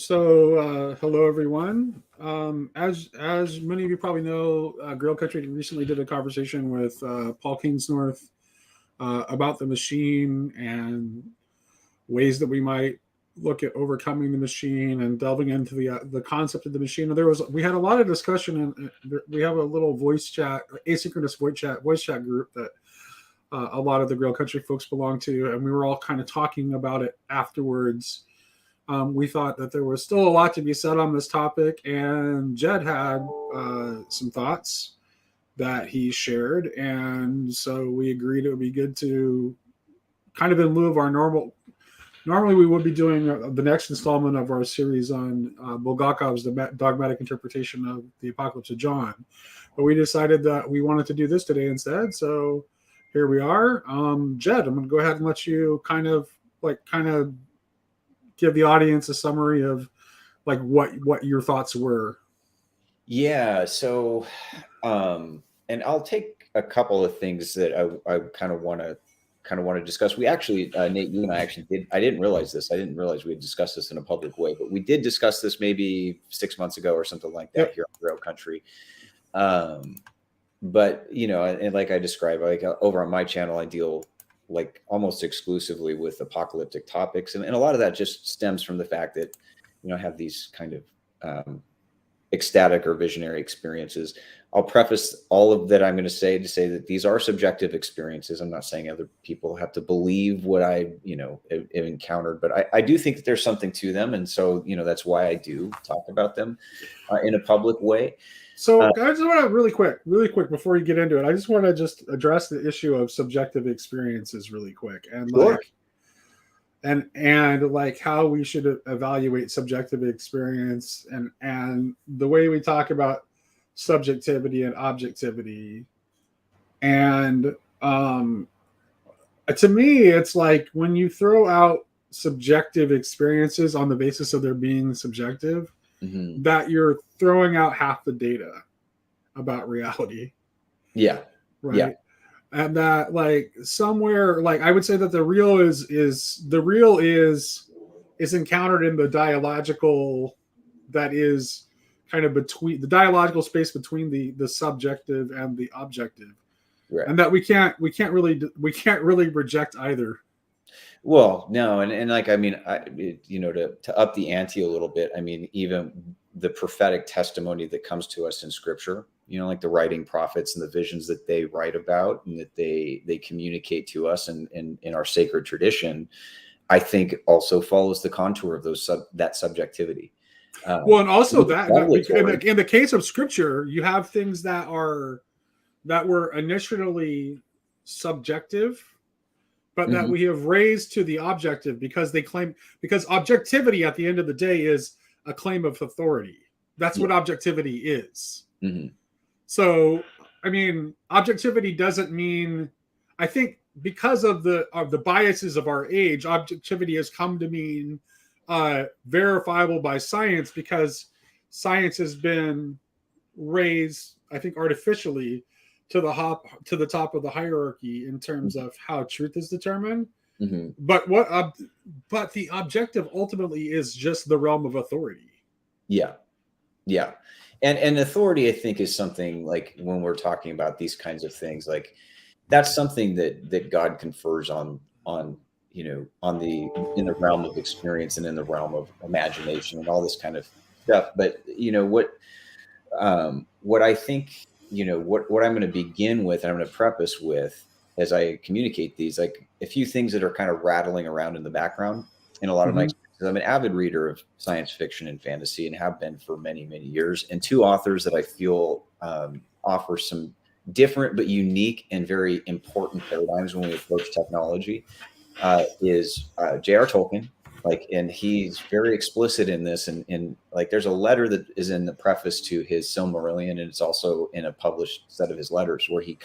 Hello everyone. As many of you probably know, Grill Country recently did a conversation with Paul Kingsnorth about the machine and ways that we might look at overcoming the machine and delving into the concept of the machine. And we had a lot of discussion, and we have a little voice chat, asynchronous voice chat group that a lot of the Grill Country folks belong to, and we were all kind of talking about it afterwards. We thought that there was still a lot to be said on this topic, and Jed had some thoughts that he shared, and so we agreed it would be good to kind of in lieu of our normally we would be doing the next installment of our series on Bulgakov's dogmatic interpretation of the Apocalypse of John, but we decided that we wanted to do this today instead, so here we are. Jed, I'm going to go ahead and let you kind of give the audience a summary of like what your thoughts were. Yeah. So, and I'll take a couple of things that I kind of want to discuss. We actually, Nate, you and I actually I didn't realize this. I didn't realize we had discussed this in a public way, but we did discuss this maybe 6 months ago or something like that. Yep. Here on Grill Country. But and like I described, like over on my channel, I deal like almost exclusively with apocalyptic topics. And a lot of that just stems from the fact that, I have these kind of ecstatic or visionary experiences. I'll preface all of that I'm going to say that these are subjective experiences. I'm not saying other people have to believe what I, have encountered, but I do think that there's something to them. And so, that's why I do talk about them in a public way. So I just want to really quick before you get into it, I just want to just address the issue of subjective experiences really quick, and sure. and like how we should evaluate subjective experience and the way we talk about subjectivity and objectivity. And to me, it's like when you throw out subjective experiences on the basis of their being subjective, mm-hmm. that you're throwing out half the data about reality. Yeah. Right. Yeah. And that like somewhere, like I would say that the real is encountered in the dialogical, that is kind of between the dialogical space between the subjective and the objective. Right. And that we can't really reject either. Well, no, and like I mean, to up the ante a little bit, I mean, even the prophetic testimony that comes to us in Scripture, like the writing prophets and the visions that they write about and that they communicate to us and in our sacred tradition, I think also follows the contour of that subjectivity. Well, and also that in the case of Scripture, you have things that were initially subjective, but that mm-hmm. we have raised to the objective because objectivity at the end of the day is a claim of authority. That's what objectivity is. Mm-hmm. So, I mean, objectivity doesn't mean, I think because of the biases of our age, objectivity has come to mean verifiable by science, because science has been raised, I think, artificially to the top of the hierarchy in terms of how truth is determined. Mm-hmm. But the objective ultimately is just the realm of authority. Yeah. Yeah. And authority, I think, is something like when we're talking about these kinds of things, like that's something that God confers on in the realm of experience and in the realm of imagination and all this kind of stuff. But what I think, what I'm going to begin with, and I'm going to preface with as I communicate these, like a few things that are kind of rattling around in the background in a lot mm-hmm. of my experiences. I'm an avid reader of science fiction and fantasy and have been for many, many years. And two authors that I feel offer some different but unique and very important paradigms when we approach technology is J.R. Tolkien. And he's very explicit in this. And like, there's a letter that is in the preface to his Silmarillion, and it's also in a published set of his letters where he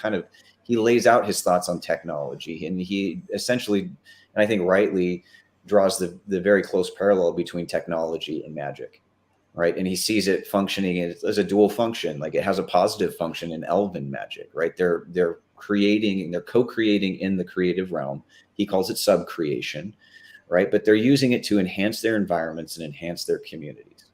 lays out his thoughts on technology. And he essentially, and I think rightly, draws the very close parallel between technology and magic, right? And he sees it functioning as a dual function. Like it has a positive function in elven magic, right? They're co-creating in the creative realm. He calls it subcreation. right? But they're using it to enhance their environments and enhance their communities.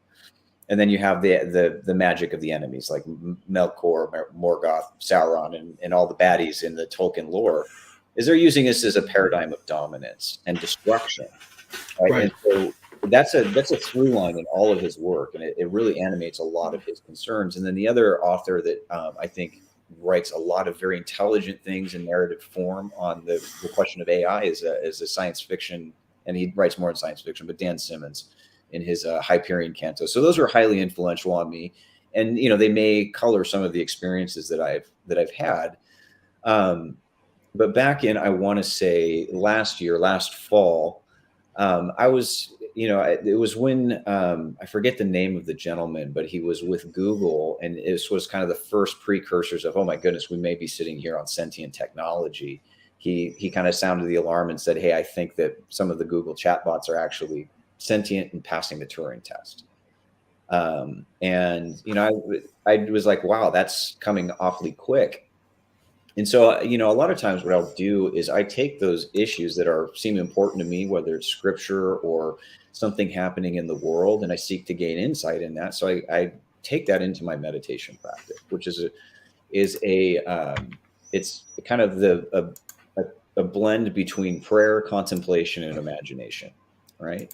And then you have the magic of the enemies like Melkor, Morgoth, Sauron, and all the baddies in the Tolkien lore, is they're using this as a paradigm of dominance and destruction, right? And so that's a through line in all of his work, and it really animates a lot of his concerns. And then the other author that I think writes a lot of very intelligent things in narrative form on the question of AI is a science fiction, and he writes more in science fiction, but Dan Simmons in his Hyperion Canto. So those are highly influential on me, and they may color some of the experiences that I've had. But back in, I want to say last fall, I was, it was when I forget the name of the gentleman, but he was with Google, and this was kind of the first precursors of, oh my goodness, we may be sitting here on sentient technology. He kind of sounded the alarm and said, hey, I think that some of the Google chatbots are actually sentient and passing the Turing test. And I was like, wow, that's coming awfully quick. And so, a lot of times what I'll do is I take those issues that seem important to me, whether it's scripture or something happening in the world, and I seek to gain insight in that. So I take that into my meditation practice, which is it's kind of a blend between prayer, contemplation, and imagination, right?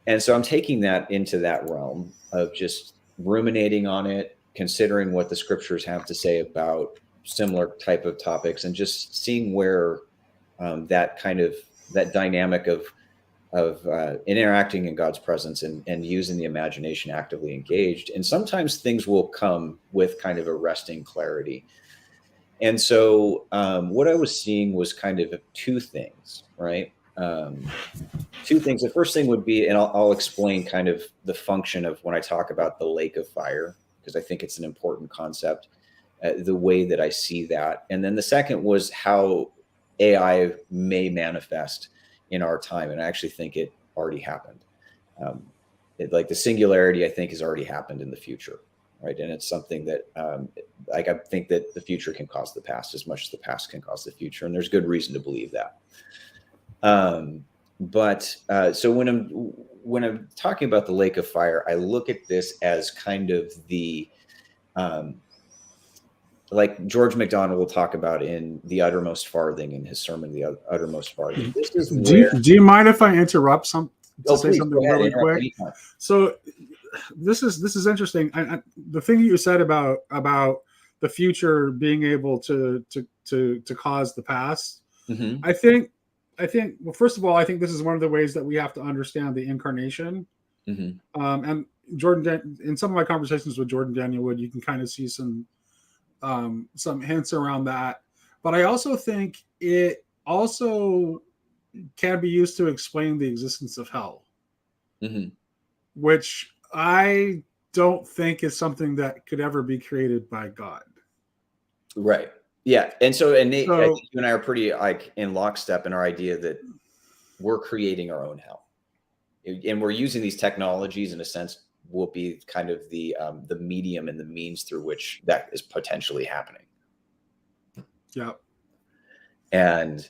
And so I'm taking that into that realm of just ruminating on it, considering what the scriptures have to say about similar type of topics, and just seeing where that dynamic of interacting in God's presence and using the imagination actively engaged. And sometimes things will come with kind of a resting clarity. And so what I was seeing was kind of two things, right? Two things. The first thing would be, and I'll explain kind of the function of when I talk about the lake of fire, because I think it's an important concept, the way that I see that. And then the second was how AI may manifest in our time. And I actually think it already happened. Like the singularity, I think, has already happened in the future, right? And it's something that I think that the future can cause the past as much as the past can cause the future. And there's good reason to believe that. So when I'm talking about the lake of fire, I look at this as kind of the, like George MacDonald will talk about in The Uttermost Farthing, in his sermon, The Uttermost Farthing. This is do you mind if I interrupt say please, something really quick? So this is interesting. The thing you said about the future being able to cause the past, mm-hmm. I think, well, first of all, I think this is one of the ways that we have to understand the incarnation. Mm-hmm. And Jordan, in some of my conversations with Jordan Daniel Wood, you can kind of see some hints around that. But I also think it also can be used to explain the existence of hell, mm-hmm. which I don't think is something that could ever be created by God. Right. Yeah. And so, Nate, I think you and I are pretty like in lockstep in our idea that we're creating our own hell, and we're using these technologies in a sense will be kind of the medium and the means through which that is potentially happening. Yeah. And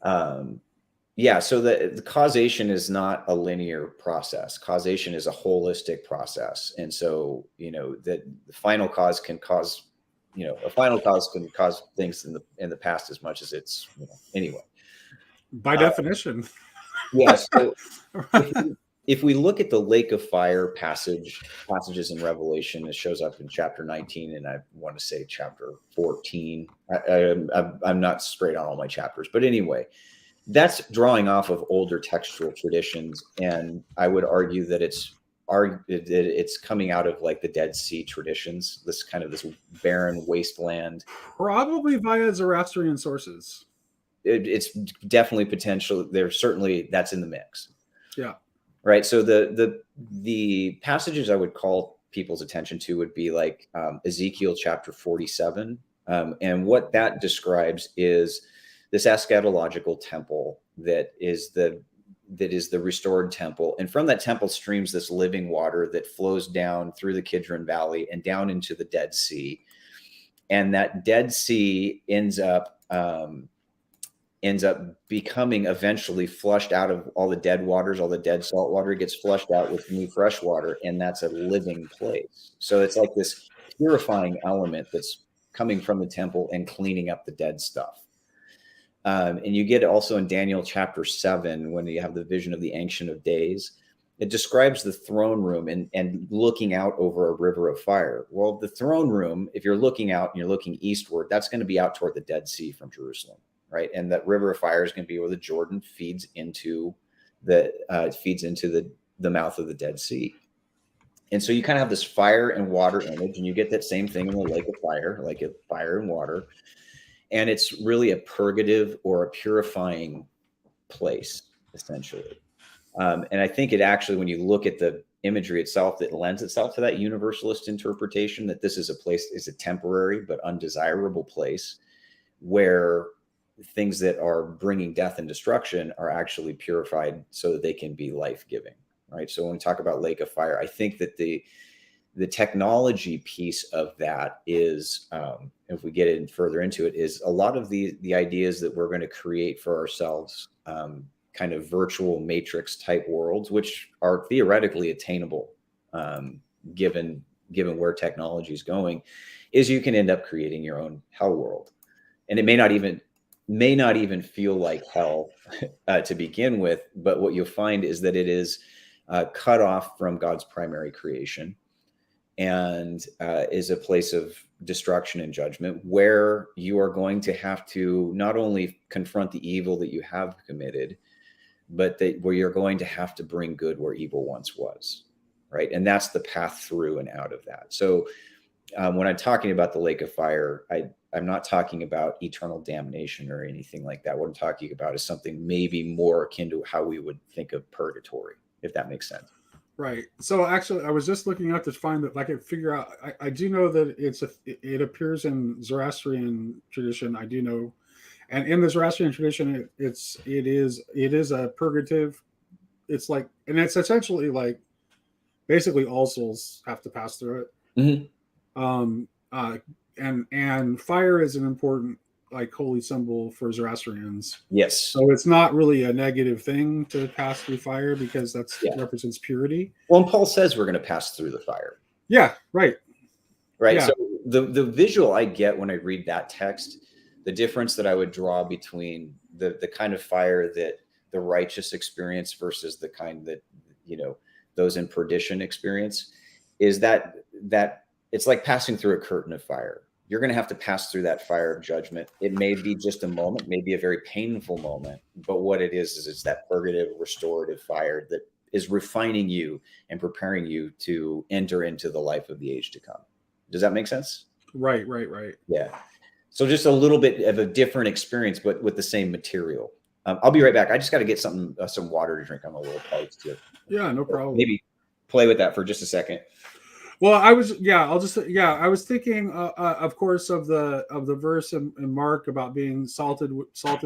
so the causation is not a linear process. Causation is a holistic process. And so, that the final cause can cause, a final cause can cause things in the past as much as it's, anyway. By definition. Yes. So if we look at the lake of fire passages in Revelation, it shows up in chapter 19, and I want to say chapter 14. I'm not straight on all my chapters, but anyway, that's drawing off of older textual traditions, and I would argue that it's coming out of like the Dead Sea traditions, this barren wasteland, probably via Zoroastrian sources. It's definitely potential. There's certainly that's in the mix. Yeah. Right. So the passages I would call people's attention to would be like Ezekiel chapter 47. And what that describes is this eschatological temple that is the restored temple. And from that temple streams this living water that flows down through the Kidron Valley and down into the Dead Sea. And that Dead Sea ends up ends up becoming eventually flushed out of all the dead waters, all the dead salt water gets flushed out with new fresh water, and that's a living place. So it's like this purifying element that's coming from the temple and cleaning up the dead stuff. And you get it also in Daniel chapter 7, when you have the vision of the Ancient of Days. It describes the throne room and looking out over a river of fire. Well, the throne room, if you're looking out and you're looking eastward, that's going to be out toward the Dead Sea from Jerusalem, right? And that river of fire is going to be where the Jordan feeds into the mouth of the Dead Sea. And so you kind of have this fire and water image, and you get that same thing in the lake of fire, like a fire and water. And it's really a purgative or a purifying place, essentially. And I think it actually, when you look at the imagery itself, that lends itself to that universalist interpretation that this is a place, is a temporary but undesirable place where things that are bringing death and destruction are actually purified so that they can be life-giving, right? So when we talk about lake of fire, I think that the technology piece of that is, if we get in further into it, is a lot of the ideas that we're going to create for ourselves, kind of virtual matrix type worlds, which are theoretically attainable, given where technology is going, is you can end up creating your own hell world. And it may not even feel like hell to begin with, but what you'll find is that it is cut off from God's primary creation, and is a place of destruction and judgment, where you are going to have to not only confront the evil that you have committed, but where you're going to have to bring good where evil once was, right? And that's the path through and out of that. So when I'm talking about the lake of fire, I'm not talking about eternal damnation or anything like that. What I'm talking about is something maybe more akin to how we would think of purgatory, if that makes sense. Right. So actually, I was just looking up to find that I could figure out. I do know that it appears in Zoroastrian tradition. I do know, and in the Zoroastrian tradition, it is a purgative. It's like, and it's essentially like, basically all souls have to pass through it. Mm-hmm. And fire is an important, like, holy symbol for Zoroastrians. Yes. So it's not really a negative thing to pass through fire, because represents purity. Well, and Paul says we're going to pass through the fire. Yeah, right. Right. Yeah. So the visual I get when I read that text, the difference that I would draw between the kind of fire that the righteous experience versus the kind that, those in perdition experience, is that it's like passing through a curtain of fire. You're going to have to pass through that fire of judgment. It may be just a moment, maybe a very painful moment, but what it is it's that purgative, restorative fire that is refining you and preparing you to enter into the life of the age to come. Does that make sense? Right. Yeah. So just a little bit of a different experience, but with the same material. I'll be right back. I just got to get some water to drink. I'm a little parched here. Yeah, no problem. Maybe play with that for just a second. Well, I was thinking, of course, of the verse in Mark about being salted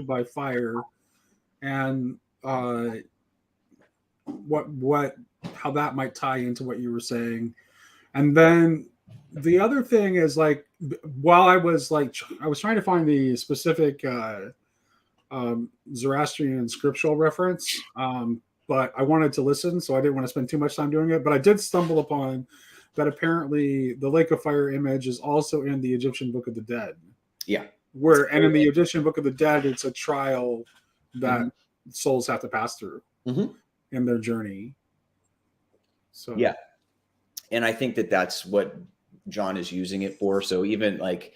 by fire, and how that might tie into what you were saying. And then the other thing is, like, while I was trying to find the specific Zoroastrian scriptural reference, but I wanted to listen, so I didn't want to spend too much time doing it. But I did stumble upon that apparently the lake of fire image is also in the Egyptian Book of the Dead. Yeah. In the Egyptian Book of the Dead, it's a trial that souls have to pass through in their journey. So yeah. And I think that that's what John is using it for. So even like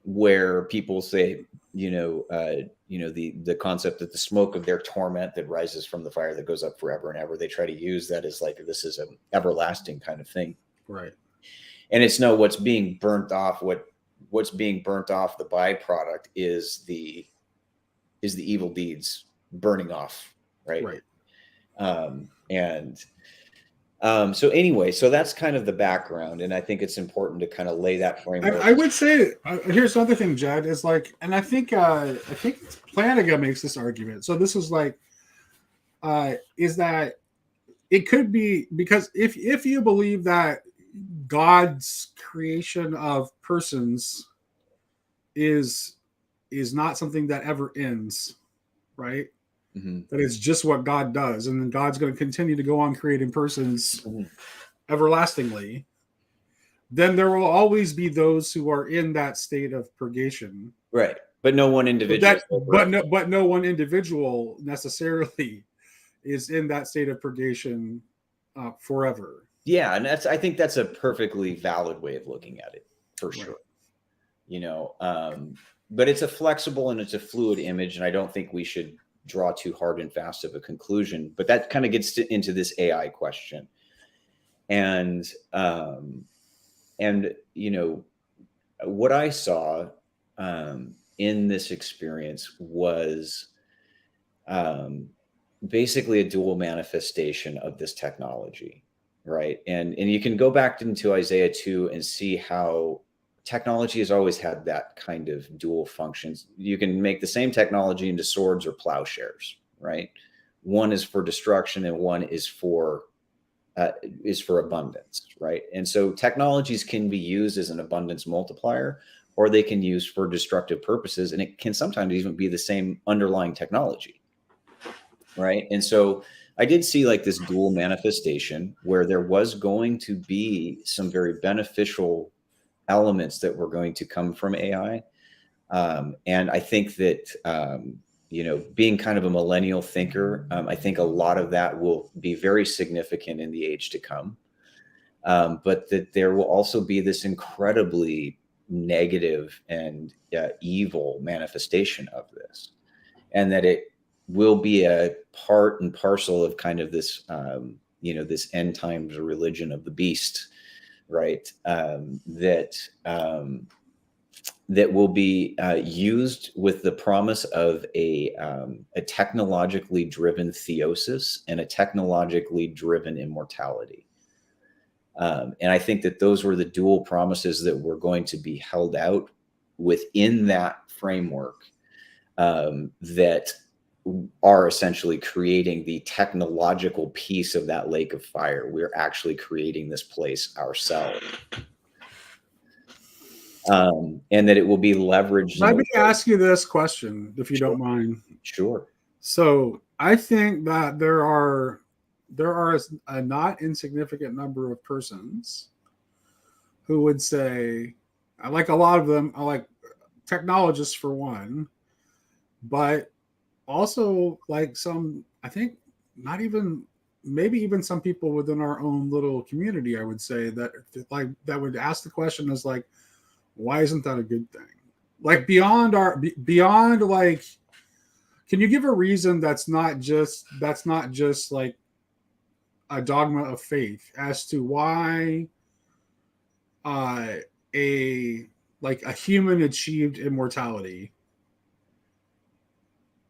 where people say, the concept that the smoke of their torment that rises from the fire that goes up forever and ever, they try to use that as like, this is an everlasting kind of thing. Right. And it's what's being burnt off. What's being burnt off, the byproduct is the evil deeds burning off. Right. So anyway, so that's kind of the background, and I think it's important to kind of lay that framework. I would say here's another thing, Jed, is like, and I think Flanagan makes this argument. So this is like, is that it could be because if you believe that God's creation of persons is is not something that ever ends, right? Mm-hmm. That it's just what God does, and then God's going to continue to go on creating persons Mm-hmm. everlastingly. Then there will always be those who are in that state of purgation, Right? But no one individual. but no one individual necessarily is in that state of purgation forever. Yeah, and I think that's a perfectly valid way of looking at it, for sure. Right. You know, but it's a flexible and it's a fluid image, and I don't think we should draw too hard and fast of a conclusion. But that kind of gets into this AI question, and you know, what I saw in this experience was basically a dual manifestation of this technology, right? And you can go back into Isaiah 2 and see how technology has always had that kind of dual functions. You can make the same technology into swords or plowshares, right? One is for destruction and one is for abundance, right? And so technologies can be used as an abundance multiplier, or they can use for destructive purposes, and it can sometimes even be the same underlying technology, right? And so I did see like this dual manifestation where there was going to be some very beneficial elements that were going to come from AI. And I think that, you know, being kind of a millennial thinker, I think a lot of that will be very significant in the age to come. But that there will also be this incredibly negative and evil manifestation of this, and that it will be a part and parcel of kind of this, you know, this end times religion of the beast, right? That will be used with the promise of a technologically driven theosis and a technologically driven immortality. And I think that those were the dual promises that were going to be held out within that framework, that are essentially creating the technological piece of that lake of fire. We're actually creating this place ourselves. And that it will be leveraged. Let me ask you this question, if you don't mind. Sure. So I think that there are a not insignificant number of persons who would say, I like a lot of them, I like technologists for one, but also like some, I think not even, maybe even some people within our own little community, I would say that like that would ask the question as like, why isn't that a good thing? Like beyond like, can you give a reason that's not just like a dogma of faith as to why a human achieved immortality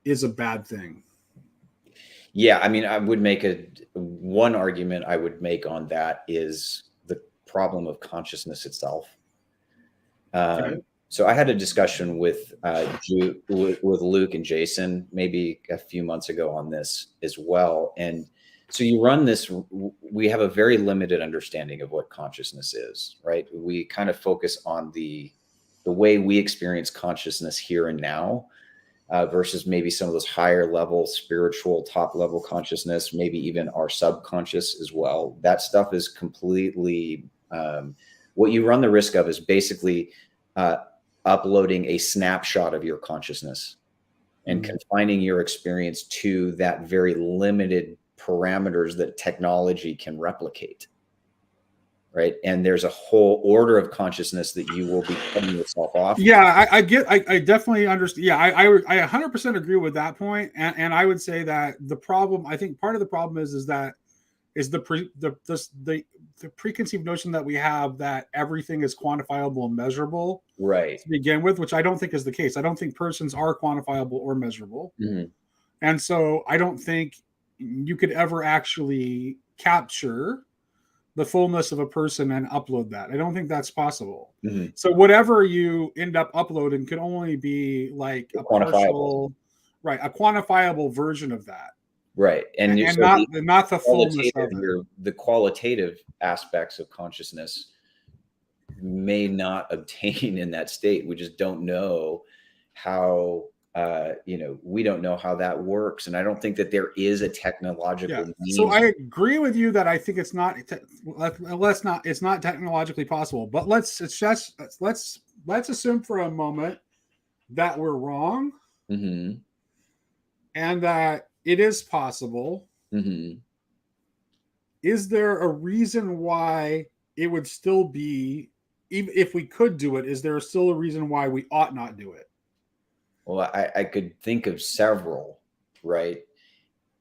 is a bad thing? Yeah, I mean, I would make one argument I would make on that is the problem of consciousness itself. Okay. So I had a discussion with Luke and Jason maybe a few months ago on this as well. And so you run this, we have a very limited understanding of what consciousness is, right? We kind of focus on the way we experience consciousness here and now, versus maybe some of those higher level spiritual top level consciousness, maybe even our subconscious as well. That stuff is completely, what you run the risk of is basically uploading a snapshot of your consciousness and confining your experience to that very limited parameters that technology can replicate. Right. And there's a whole order of consciousness that you will be cutting yourself off. Yeah, I definitely understand. Yeah, I 100% agree with that point. And I would say that the problem, I think part of the problem is that the preconceived notion that we have that everything is quantifiable and measurable, right, to begin with, which I don't think is the case. I don't think persons are quantifiable or measurable. Mm-hmm. And so I don't think you could ever actually capture the fullness of a person and upload that. I don't think that's possible. Mm-hmm. So whatever you end up uploading could only be like a partial, right, a quantifiable version of that. Right. And so not the fullness of it. The qualitative aspects of consciousness may not obtain in that state. We just don't know, how we don't know how that works, and I don't think that there is a technological means. So I agree with you that I think it's not technologically possible. But let's assume for a moment that we're wrong, mm-hmm. and that it is possible. Mm-hmm. Is there a reason why it would still be, even if we could do it, is there still a reason why we ought not do it? Well, I could think of several, right?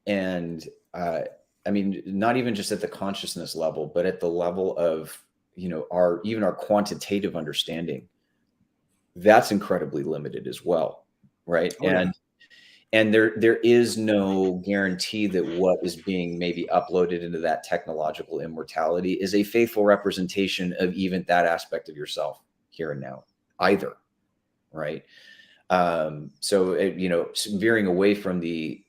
And I mean, not even just at the consciousness level, but at the level of our quantitative understanding. That's incredibly limited as well, right? And there is no guarantee that what is being maybe uploaded into that technological immortality is a faithful representation of even that aspect of yourself here and now either, right? So veering away from the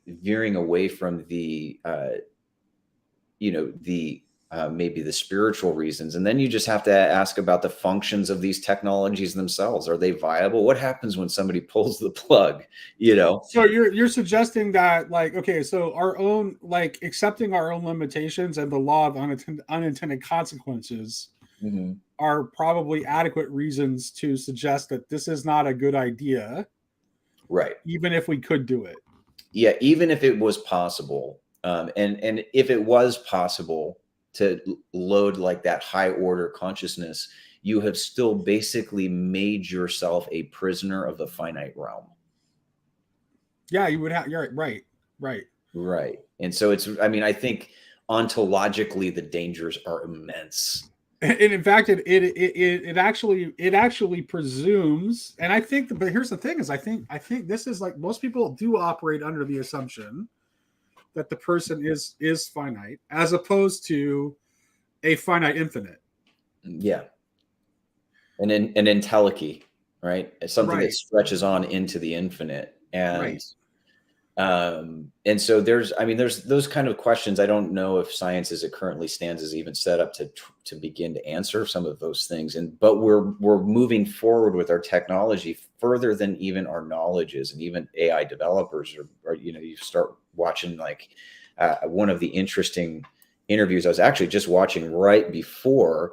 maybe the spiritual reasons, and then you just have to ask about the functions of these technologies themselves. Are they viable? What happens when somebody pulls the plug? So you're suggesting that, like, okay, so our own, like, accepting our own limitations and the law of unintended consequences mm-hmm. are probably adequate reasons to suggest that this is not a good idea, right? Even if we could do it. Yeah, even if it was possible, and if it was possible to load like that high order consciousness, you have still basically made yourself a prisoner of the finite realm. Yeah, you would have. You're right. And so I think ontologically the dangers are immense. And in fact, it actually presumes, and I think, but here's the thing: is I think this is, like, most people do operate under the assumption that the person is finite, as opposed to a finite infinite. Yeah, an entelechy, right? It's something that stretches on into the infinite, and and so there's those kind of questions. I don't know if science as it currently stands is even set up to begin to answer some of those things. But we're moving forward with our technology further than even our knowledge is, and even AI developers are you start watching, like, one of the interesting interviews I was actually just watching right before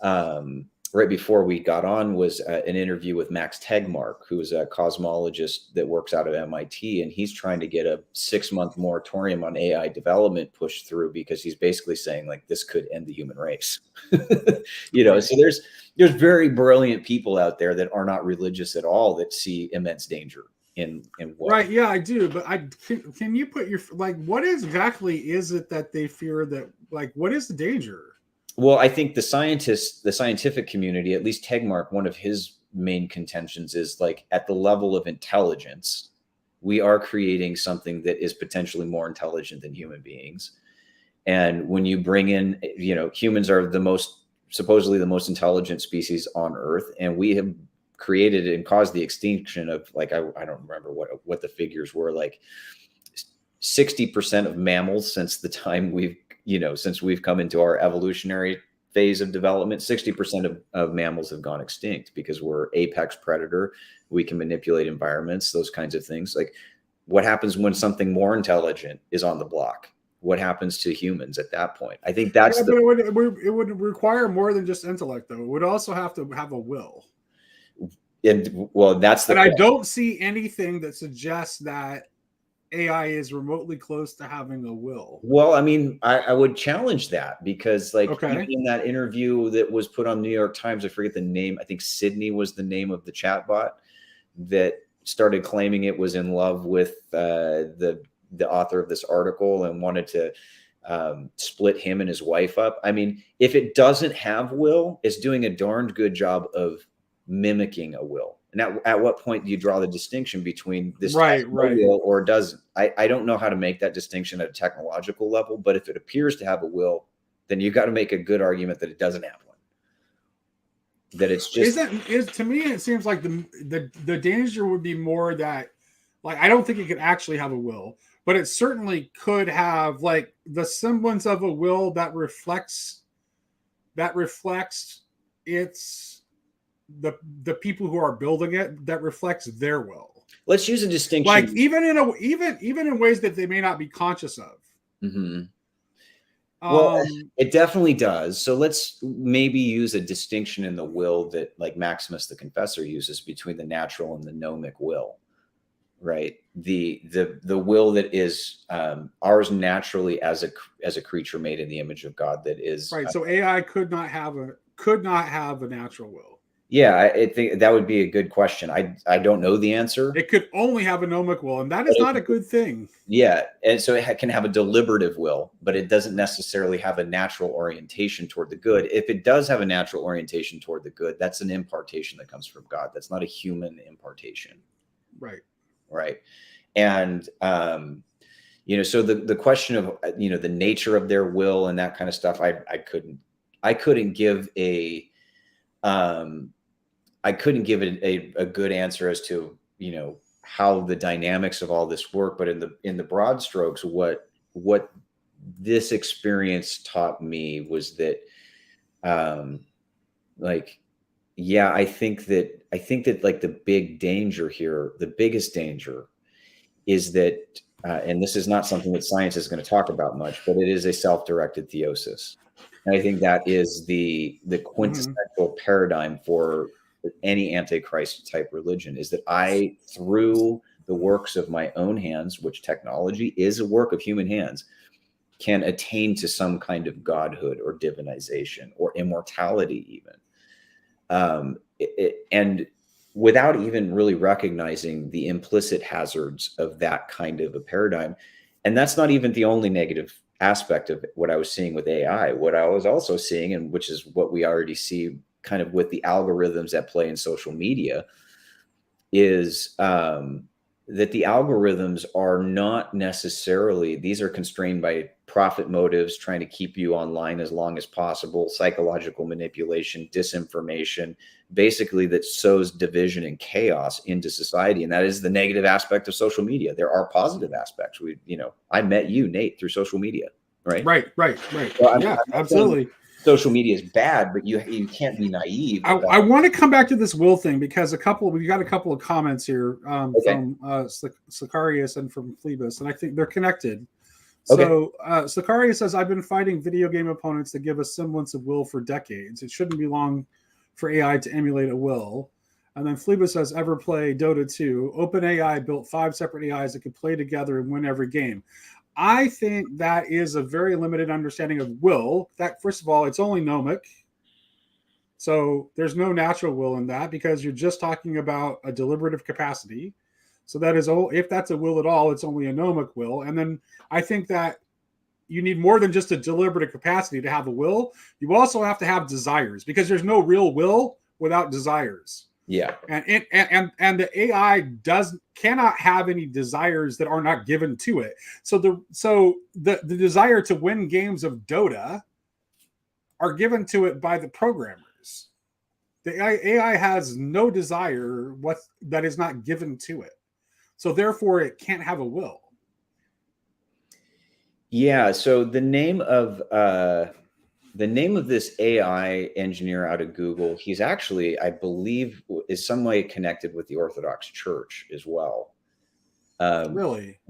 we got on was an interview with Max Tegmark, who is a cosmologist that works out of MIT, and he's trying to get a 6-month moratorium on AI development pushed through because he's basically saying, like, this could end the human race. So there's very brilliant people out there that are not religious at all that see immense danger in what. Right. Yeah, I do. But can you put your, like, what exactly is it that they fear, that, like, what is the danger? Well, I think the scientific community, at least Tegmark, one of his main contentions is, like, at the level of intelligence, we are creating something that is potentially more intelligent than human beings. And when you bring in, humans are supposedly the most intelligent species on Earth, and we have created and caused the extinction of, like, I don't remember what the figures were, like 60% of mammals since the time since we've come into our evolutionary phase of development. 60% of mammals have gone extinct because we're apex predator. We can manipulate environments, those kinds of things. Like, what happens when something more intelligent is on the block? What happens to humans at that point? I think that's but it would require more than just intellect, though. It would also have to have a will. And well, that's the. And I don't see anything that suggests that AI is remotely close to having a will. Well, I mean, I would challenge that because, like, even in that interview that was put on the New York Times, I forget the name. I think Sydney was the name of the chatbot that started claiming it was in love with the author of this article and wanted to split him and his wife up. I mean, if it doesn't have will, it's doing a darned good job of mimicking a will. And at what point do you draw the distinction between this will or doesn't? I don't know how to make that distinction at a technological level, but if it appears to have a will, then you got to make a good argument that it doesn't have one. That it's just to me, it seems like the danger would be more that, like, I don't think it could actually have a will, but it certainly could have, like, the semblance of a will that reflects its the people who are building it that reflects their will. Let's use a distinction. Like even in ways that they may not be conscious of. Mm-hmm. Well, it definitely does. So let's maybe use a distinction in the will that like Maximus the Confessor uses between the natural and the gnomic will, right? The will that is ours naturally as a creature made in the image of God that is right. So AI could not have a natural will. Yeah, I think that would be a good question. I don't know the answer. It could only have a gnomic will, and that is not a good thing. Yeah, and so it can have a deliberative will, but it doesn't necessarily have a natural orientation toward the good. If it does have a natural orientation toward the good, that's an impartation that comes from God. That's not a human impartation. Right. Right. And, so the question of, the nature of their will and that kind of stuff, I couldn't give a good answer as to, how the dynamics of all this work, but in the broad strokes, what this experience taught me was that, I think that like the big danger here, the biggest danger is that, and this is not something that science is going to talk about much, but it is a self-directed theosis. And I think that is the quintessential paradigm for any antichrist type religion, is that I, through the works of my own hands, which technology is a work of human hands, can attain to some kind of godhood or divinization or immortality even. And without even really recognizing the implicit hazards of that kind of a paradigm. And that's not even the only negative aspect of what I was seeing with AI. What I was also seeing, and which is what we already see kind of with the algorithms at play in social media, is that the algorithms are not necessarily, these are constrained by profit motives, trying to keep you online as long as possible, psychological manipulation, disinformation, basically that sows division and chaos into society. And that is the negative aspect of social media. There are positive aspects. I met you, Nate, through social media, right? Right. So yeah, absolutely. Social media is bad, but you can't be naive. I want to come back to this will thing because we got a couple of comments here from Sicarius and from Phlebas, and I think they're connected. So Sicarius says, I've been fighting video game opponents that give a semblance of will for decades. It shouldn't be long for AI to emulate a will. And then Phlebas says, ever play Dota 2? OpenAI built 5 separate AIs that could play together and win every game. I think that is a very limited understanding of will. That, first of all, it's only gnomic. So there's no natural will in that because you're just talking about a deliberative capacity. So that is, if that's a will at all, it's only a gnomic will. And then I think that you need more than just a deliberative capacity to have a will. You also have to have desires because there's no real will without desires. Yeah. And the AI cannot have any desires that are not given to it. So the desire to win games of Dota are given to it by the programmers. The AI has no desire that is not given to it. So therefore it can't have a will. Yeah, so the name of this AI engineer out of Google, he's actually, I believe, is some way connected with the Orthodox Church as well. Really?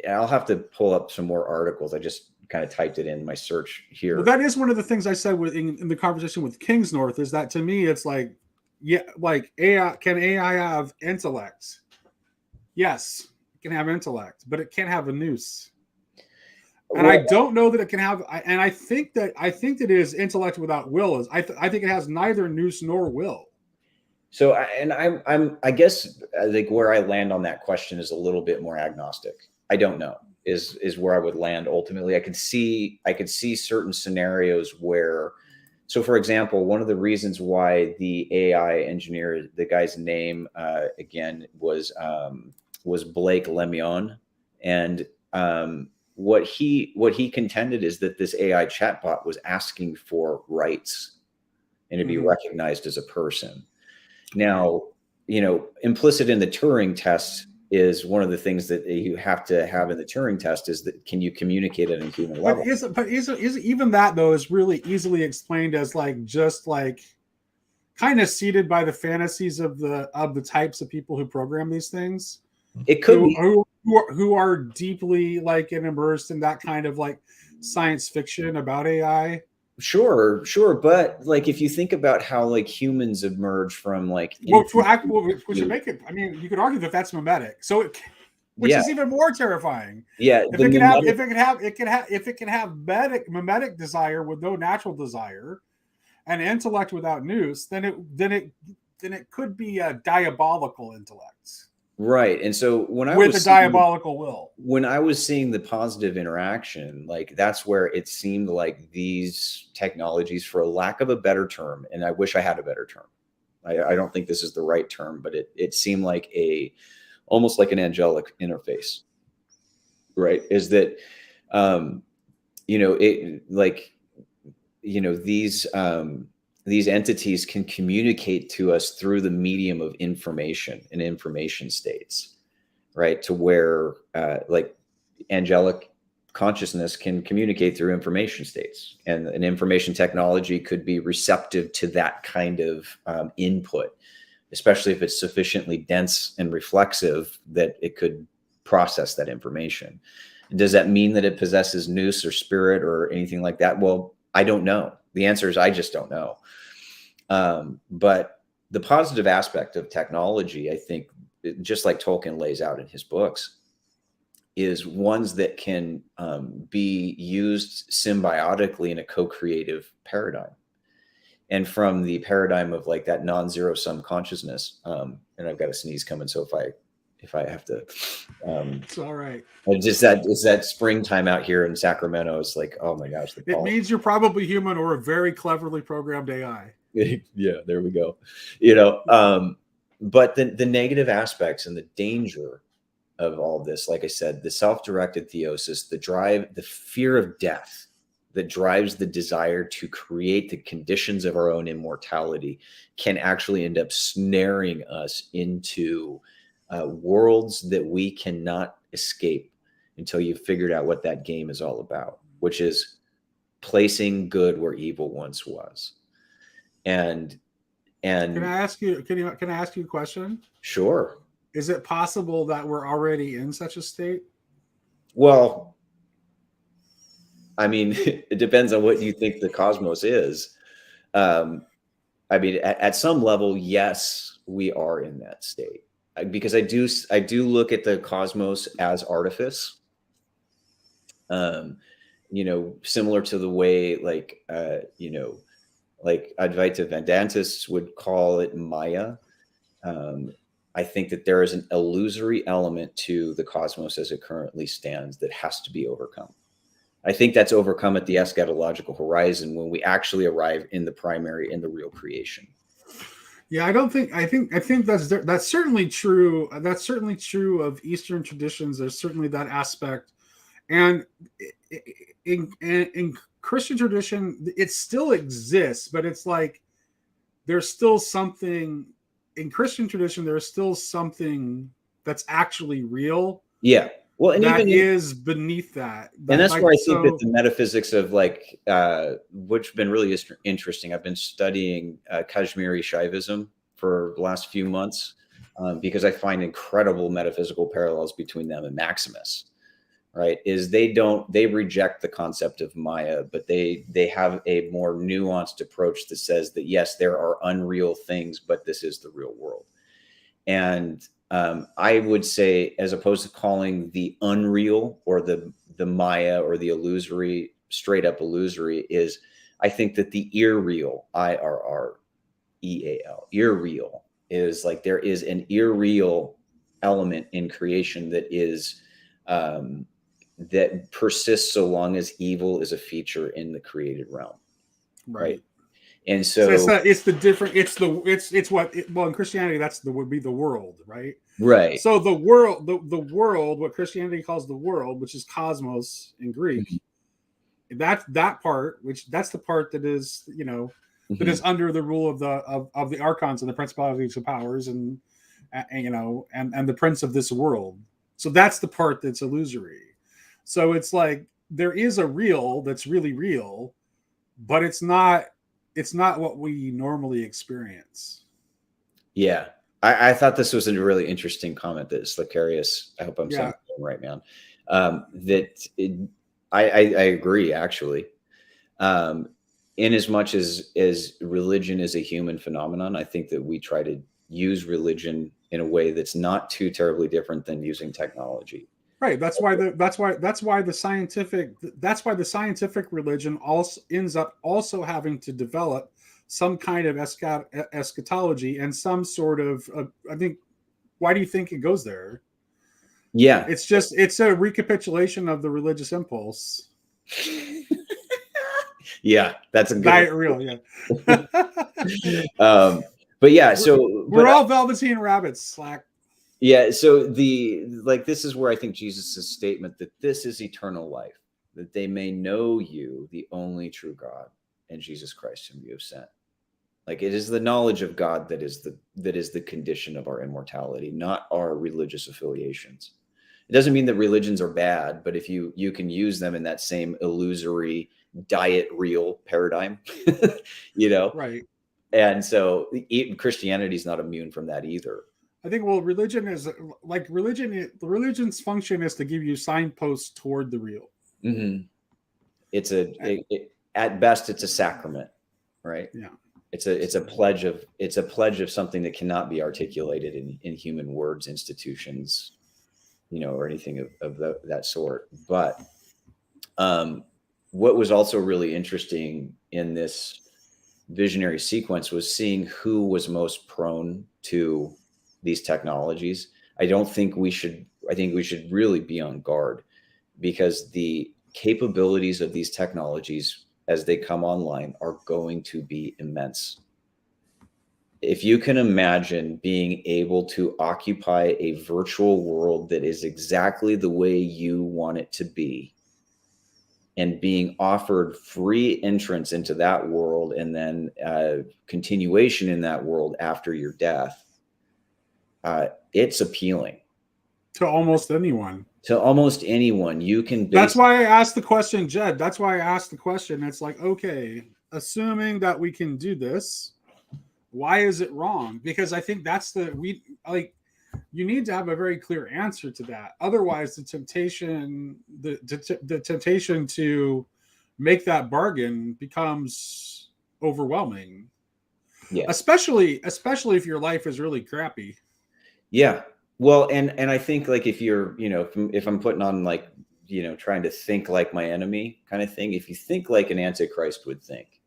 I'll have to pull up some more articles. I just kind of typed it in my search here. Well, that is one of the things I said in the conversation with Kingsnorth, is that to me, it's like, yeah, like AI, can AI have intellect? Yes, it can have intellect, but it can't have a nous. And I don't know that it can have, and I think that it is intellect without will. I think it has neither nous nor will. So, I guess like where I land on that question is a little bit more agnostic. I don't know is where I would land ultimately. I could see certain scenarios where, so for example, one of the reasons why the AI engineer, the guy's name again was Blake Lemoine, and what he contended is that this AI chatbot was asking for rights and to be recognized as a person. Now, implicit in the Turing test is one of the things that you have to have in the Turing test is that can you communicate at a human level? But is even that though is really easily explained as like just like kind of seeded by the fantasies of the types of people who program these things. It could be. Who are deeply like immersed in that kind of like science fiction about AI. Sure. But like, if you think about how like humans emerge from like, which should make it. I mean, you could argue that that's mimetic. So, which is even more terrifying. Yeah. If it can have mimetic desire with no natural desire, and intellect without nous, then it could be a diabolical intellect. Right. And so when I was diabolical will, when I was seeing the positive interaction, like that's where it seemed like these technologies, for a lack of a better term, and I wish I had a better term. I don't think this is the right term, but it seemed like almost like an angelic interface, right? Is that, these entities can communicate to us through the medium of information and information states, right? To where like angelic consciousness can communicate through information states, and an information technology could be receptive to that kind of input, especially if it's sufficiently dense and reflexive that it could process that information. Does that mean that it possesses nous or spirit or anything like that? Well, I don't know. The answer is I just don't know. But the positive aspect of technology, I think, just like Tolkien lays out in his books, is ones that can be used symbiotically in a co-creative paradigm. And from the paradigm of like that non-zero sum consciousness, and I've got a sneeze coming, so if I have to, it's all right. It's that springtime out here in Sacramento. It's like, oh my gosh. It means you're probably human or a very cleverly programmed AI. Yeah, there we go. But the negative aspects and the danger of all this, like I said, the self-directed theosis, the drive, the fear of death that drives the desire to create the conditions of our own immortality, can actually end up snaring us into worlds that we cannot escape until you've figured out what that game is all about, which is placing good where evil once was. And can I ask you a question? Sure. Is it possible that we're already in such a state? Well, I mean, it depends on what you think the cosmos is. I mean, at some level, yes, we are in that state, because I do look at the cosmos as artifice. Similar to the way like Advaita Vedantists would call it Maya. I think that there is an illusory element to the cosmos as it currently stands that has to be overcome. I think that's overcome at the eschatological horizon, when we actually arrive in the primary, in the real creation. Yeah, I think that's certainly true. That's certainly true of Eastern traditions. There's certainly that aspect, and in Christian tradition, it still exists, but it's like there's still something in Christian tradition. There's still something that's actually real. Yeah. Well, and that even is beneath that. And that's where I think that the metaphysics of like, which have been really interesting. I've been studying Kashmiri Shaivism for the last few months because I find incredible metaphysical parallels between them and Maximus. Right? Is they reject the concept of Maya, but they have a more nuanced approach that says that yes, there are unreal things, but this is the real world. And I would say, as opposed to calling the unreal or the Maya or the illusory, straight up illusory, is I think that the irreal, IRREAL, irreal, is like there is an irreal element in creation that is that persists so long as evil is a feature in the created realm, right? And so it's what in Christianity would be the world, right? Right. So the world, the world, what Christianity calls the world, which is cosmos in Greek, that's that part, that's the part that is that is under the rule of the archons and the principalities and powers and the prince of this world. So that's the part that's illusory. So it's like there is a real that's really real, but it's not it's not what we normally experience. Yeah. I thought this was a really interesting comment that Slicarius, I hope I'm saying it right, man. I agree, actually. In as much as religion is a human phenomenon, I think that we try to use religion in a way that's not too terribly different than using technology. Right. That's why the scientific religion also ends up also having to develop some kind of eschatology and some sort of. I think. Why do you think it goes there? Yeah, it's a recapitulation of the religious impulse. Yeah, that's a good diet real. Yeah. But yeah, so we're all Velveteen rabbits. Slack. Yeah, so this is where I think Jesus' statement that this is eternal life, that they may know you, the only true God, and Jesus Christ whom you have sent. Like, it is the knowledge of God that is the condition of our immortality, not our religious affiliations. It doesn't mean that religions are bad, but if you can use them in that same illusory diet real paradigm, Right. And so Christianity is not immune from that either. I think, well, religion is like religion. The religion's function is to give you signposts toward the real. Mm-hmm. At best, it's a sacrament, right? Yeah. It's a pledge of something that cannot be articulated in human words, institutions, or anything of that sort. But what was also really interesting in this visionary sequence was seeing who was most prone to these technologies. I think we should really be on guard, because the capabilities of these technologies as they come online are going to be immense. If you can imagine being able to occupy a virtual world that is exactly the way you want it to be, and being offered free entrance into that world, and then continuation in that world after your death, it's appealing to almost anyone. You can. That's why I asked the question, Jed. That's why I asked the question. It's like, okay, assuming that we can do this, why is it wrong? Because I think you need to have a very clear answer to that. Otherwise, the temptation to make that bargain becomes overwhelming. Yeah. Especially if your life is really crappy. Yeah. Well, and I think, like, if you're, if I'm putting on, like, trying to think like my enemy kind of thing, if you think like an Antichrist would think,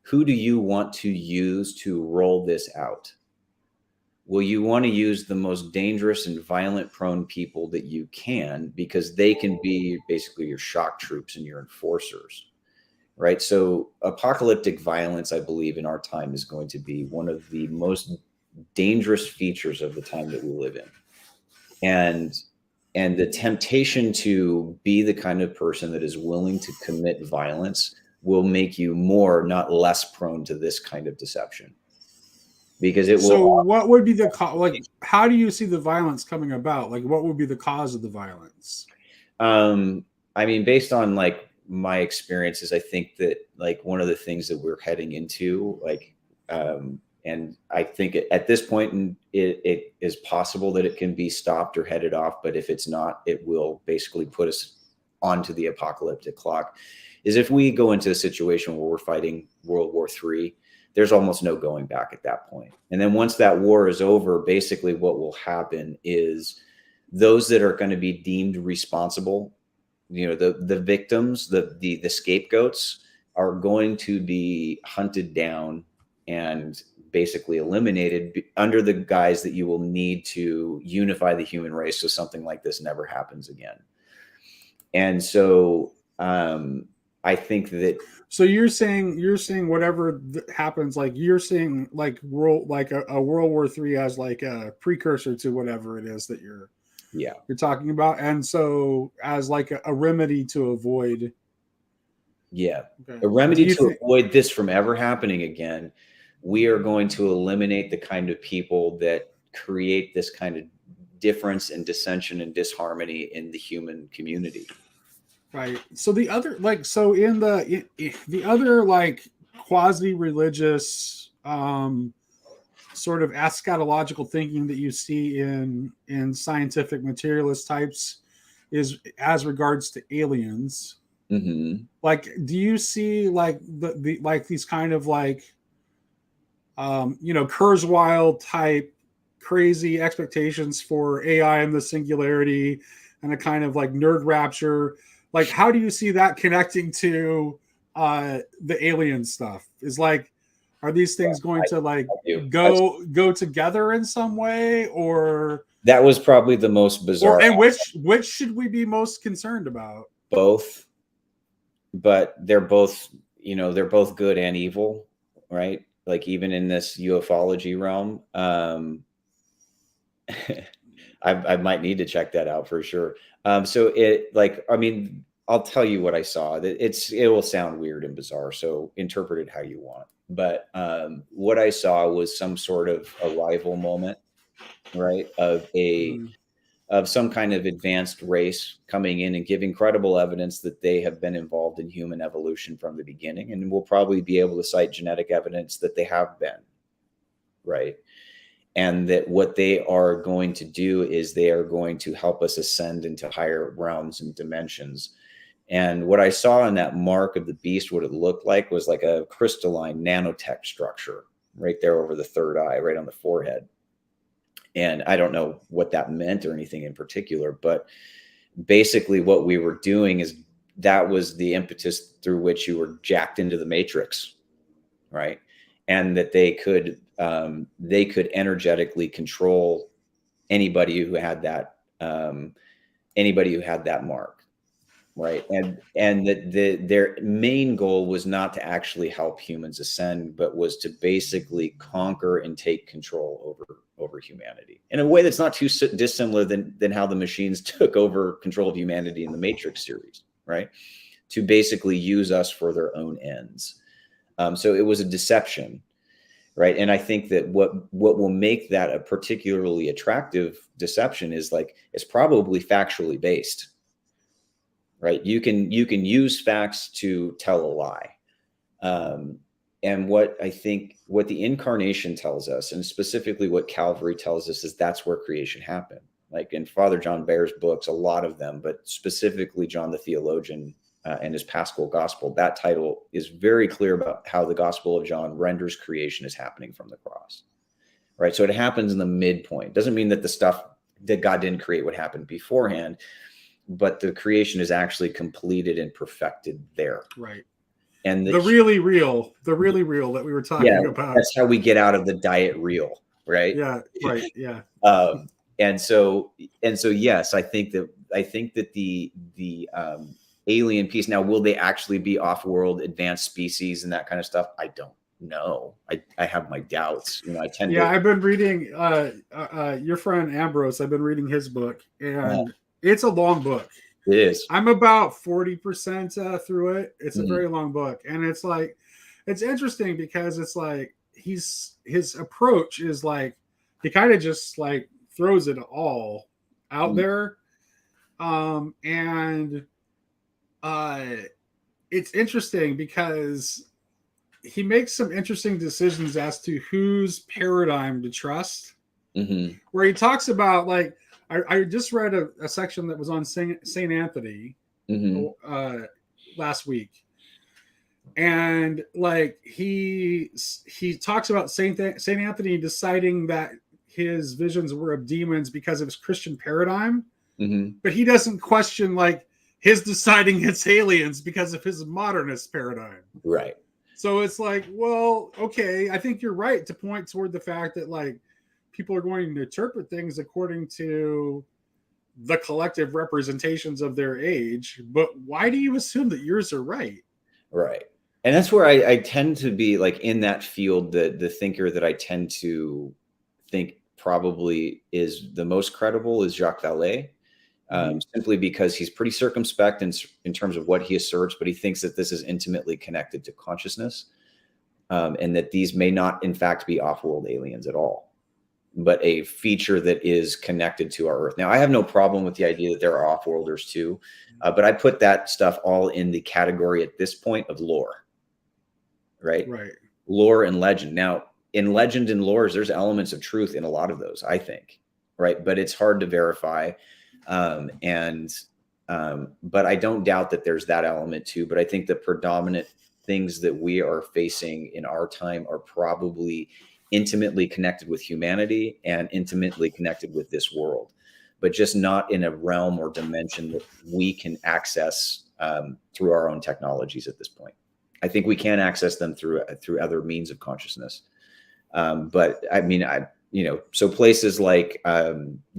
who do you want to use to roll this out? Well, you want to use the most dangerous and violent prone people that you can, because they can be basically your shock troops and your enforcers, right? So apocalyptic violence, I believe, in our time is going to be one of the most dangerous features of the time that we live in. And the temptation to be the kind of person that is willing to commit violence will make you more, not less, prone to this kind of deception. Because it will. So what would be how do you see the violence coming about? Like, what would be the cause of the violence? I mean, based on, like, my experiences, I think that, like, one of the things that we're heading into, like, and I think at this point, it is possible that it can be stopped or headed off. But if it's not, it will basically put us onto the apocalyptic clock. Is if we go into a situation where we're fighting World War III, there's almost no going back at that point. And then once that war is over, basically what will happen is those that are going to be deemed responsible, the victims, the scapegoats, are going to be hunted down and basically eliminated under the guise that you will need to unify the human race so something like this never happens again. And so I think that. So you're saying whatever happens, like you're saying, like a World War III as like a precursor to whatever it is that you're talking about, and so as like a remedy to avoid. Yeah, okay. A remedy to avoid this from ever happening again. We are going to eliminate the kind of people that create this kind of difference and dissension and disharmony in the human community. Right. So the other, like, so in the other, like, quasi-religious sort of eschatological thinking that you see in scientific materialist types is as regards to aliens. Mm-hmm. Like, do you see like the like these kind of like Kurzweil type crazy expectations for AI and the singularity and a kind of like nerd rapture? Like, how do you see that connecting to the alien stuff? Is like, are these things going to like go together in some way, or that was probably the most bizarre? And which should we be most concerned about? Both, but they're both good and evil, right? Like even in this ufology realm, I might need to check that out for sure. So I'll tell you what I saw. It will sound weird and bizarre, so interpret it how you want. But what I saw was some sort of arrival moment, right? Of some kind of advanced race coming in and giving credible evidence that they have been involved in human evolution from the beginning. And we'll probably be able to cite genetic evidence that they have been, right? And that what they are going to do is they are going to help us ascend into higher realms and dimensions. And what I saw in that mark of the beast, what it looked like was like a crystalline nanotech structure right there over the third eye, right on the forehead. And I don't know what that meant or anything in particular, but basically what we were doing is that was the impetus through which you were jacked into the matrix, right? And that they could energetically control anybody who had that mark, right? And that their main goal was not to actually help humans ascend, but was to basically conquer and take control over humanity in a way that's not too dissimilar than how the machines took over control of humanity in the Matrix series, right? To basically use us for their own ends. So it was a deception, right? And I think that what will make that a particularly attractive deception is like it's probably factually based, right? You can use facts to tell a lie. And what the incarnation tells us, and specifically what Calvary tells us, is that's where creation happened. Like in Father John Bayer's books, a lot of them, but specifically John the Theologian and his Paschal Gospel, that title is very clear about how the Gospel of John renders creation as happening from the cross, right? So it happens in the midpoint. Doesn't mean that the stuff that God didn't create would happen beforehand, but the creation is actually completed and perfected there. Right. And the really real that we were talking about. That's how we get out of the diet real, right? Yeah, right. Yeah. And so yes, I think that the alien piece. Now, will they actually be off-world advanced species and that kind of stuff? I don't know. I have my doubts. I've been reading your friend Ambrose. I've been reading his book, and it's a long book. It is. I'm about 40% through it. It's a very long book, and it's like, it's interesting because it's like his approach is like he kind of just like throws it all out there, and it's interesting because he makes some interesting decisions as to whose paradigm to trust. Where he talks about like. I just read a section that was on Saint Anthony last week, and like he talks about Saint Anthony deciding that his visions were of demons because of his Christian paradigm, but he doesn't question like his deciding it's aliens because of his modernist paradigm. Right. So it's like, well, okay, I think you're right to point toward the fact that like people are going to interpret things according to the collective representations of their age, but why do you assume that yours are right? Right. And that's where I tend to be like in that field, the thinker that I tend to think probably is the most credible is Jacques Vallée, simply because he's pretty circumspect in terms of what he asserts, but he thinks that this is intimately connected to consciousness, and that these may not in fact be off-world aliens at all, but a feature that is connected to our Earth. Now, I have no problem with the idea that there are off-worlders too, but I put that stuff all in the category at this point of lore, right? Right. Lore and legend. Now, in legend and lores, there's elements of truth in a lot of those, I think, right? But it's hard to verify. But I don't doubt that there's that element too. But I think the predominant things that we are facing in our time are probably intimately connected with humanity and intimately connected with this world, but just not in a realm or dimension that we can access through our own technologies at this point. I think we can access them through other means of consciousness. But I mean, so places like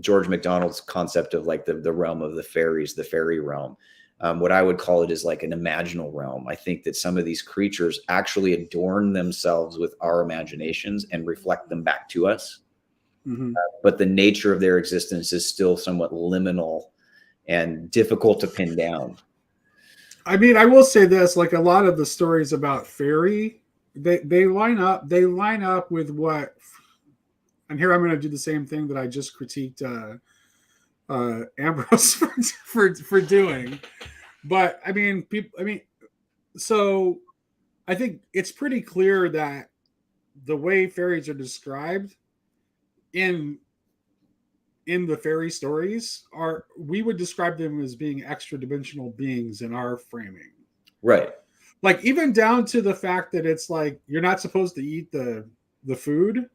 George MacDonald's concept of like the realm of the fairies, the fairy realm, what I would call it is like an imaginal realm. I think that some of these creatures actually adorn themselves with our imaginations and reflect them back to us. Mm-hmm. But the nature of their existence is still somewhat liminal and difficult to pin down. I mean, I will say this: like a lot of the stories about fairy, they line up with what. And here I'm going to do the same thing that I just critiqued Ambrose for doing. But I mean, so I think it's pretty clear that the way fairies are described in the fairy stories we would describe them as being extra dimensional beings in our framing. Right. Like even down to the fact that it's like you're not supposed to eat the food.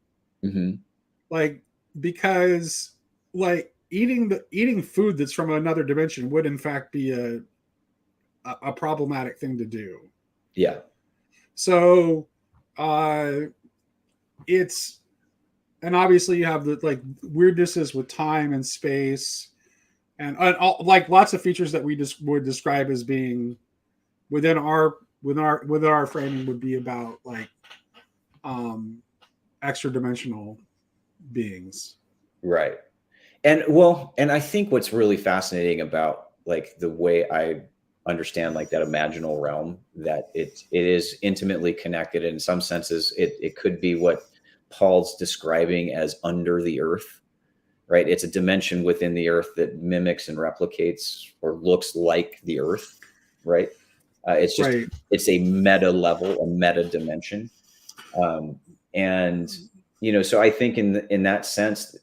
Mm-hmm. Like because like eating food that's from another dimension would in fact be a problematic thing to do. Yeah. So it's, and obviously you have the like weirdnesses with time and space and like lots of features that we just would describe as being within our framing would be about like extra dimensional beings. Right. And I think what's really fascinating about like the way I understand like that imaginal realm, that it is intimately connected in some senses. It could be what Paul's describing as under the earth, right? It's a dimension within the earth that mimics and replicates or looks like the earth, right? It's just, right. It's a meta level, a meta dimension. And so I think in that sense,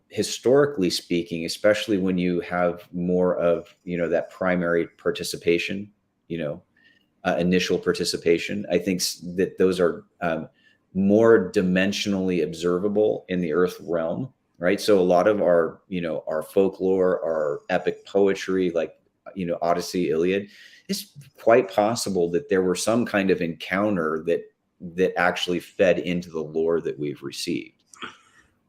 historically speaking, especially when you have more of, that primary participation, initial participation, I think that those are more dimensionally observable in the earth realm, right? So a lot of our, our folklore, our epic poetry, like, Odyssey, Iliad, it's quite possible that there were some kind of encounter that actually fed into the lore that we've received.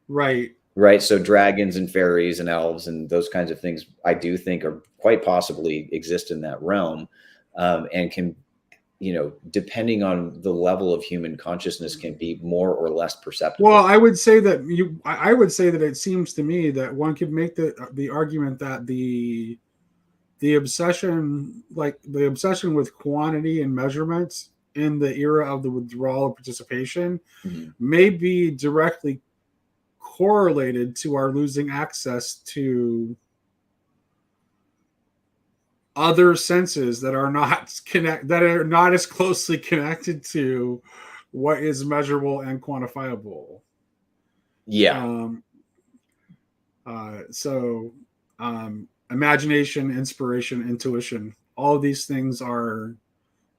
Right. So dragons and fairies and elves and those kinds of things, I do think are quite possibly exist in that realm, and can, depending on the level of human consciousness, can be more or less perceptible. Well, I would say that it seems to me that one could make the argument that the obsession with quantity and measurements in the era of the withdrawal of participation Mm-hmm. may be directly correlated to our losing access to other senses that are not as closely connected to what is measurable and quantifiable. Yeah. Imagination, inspiration, intuition, all of these things are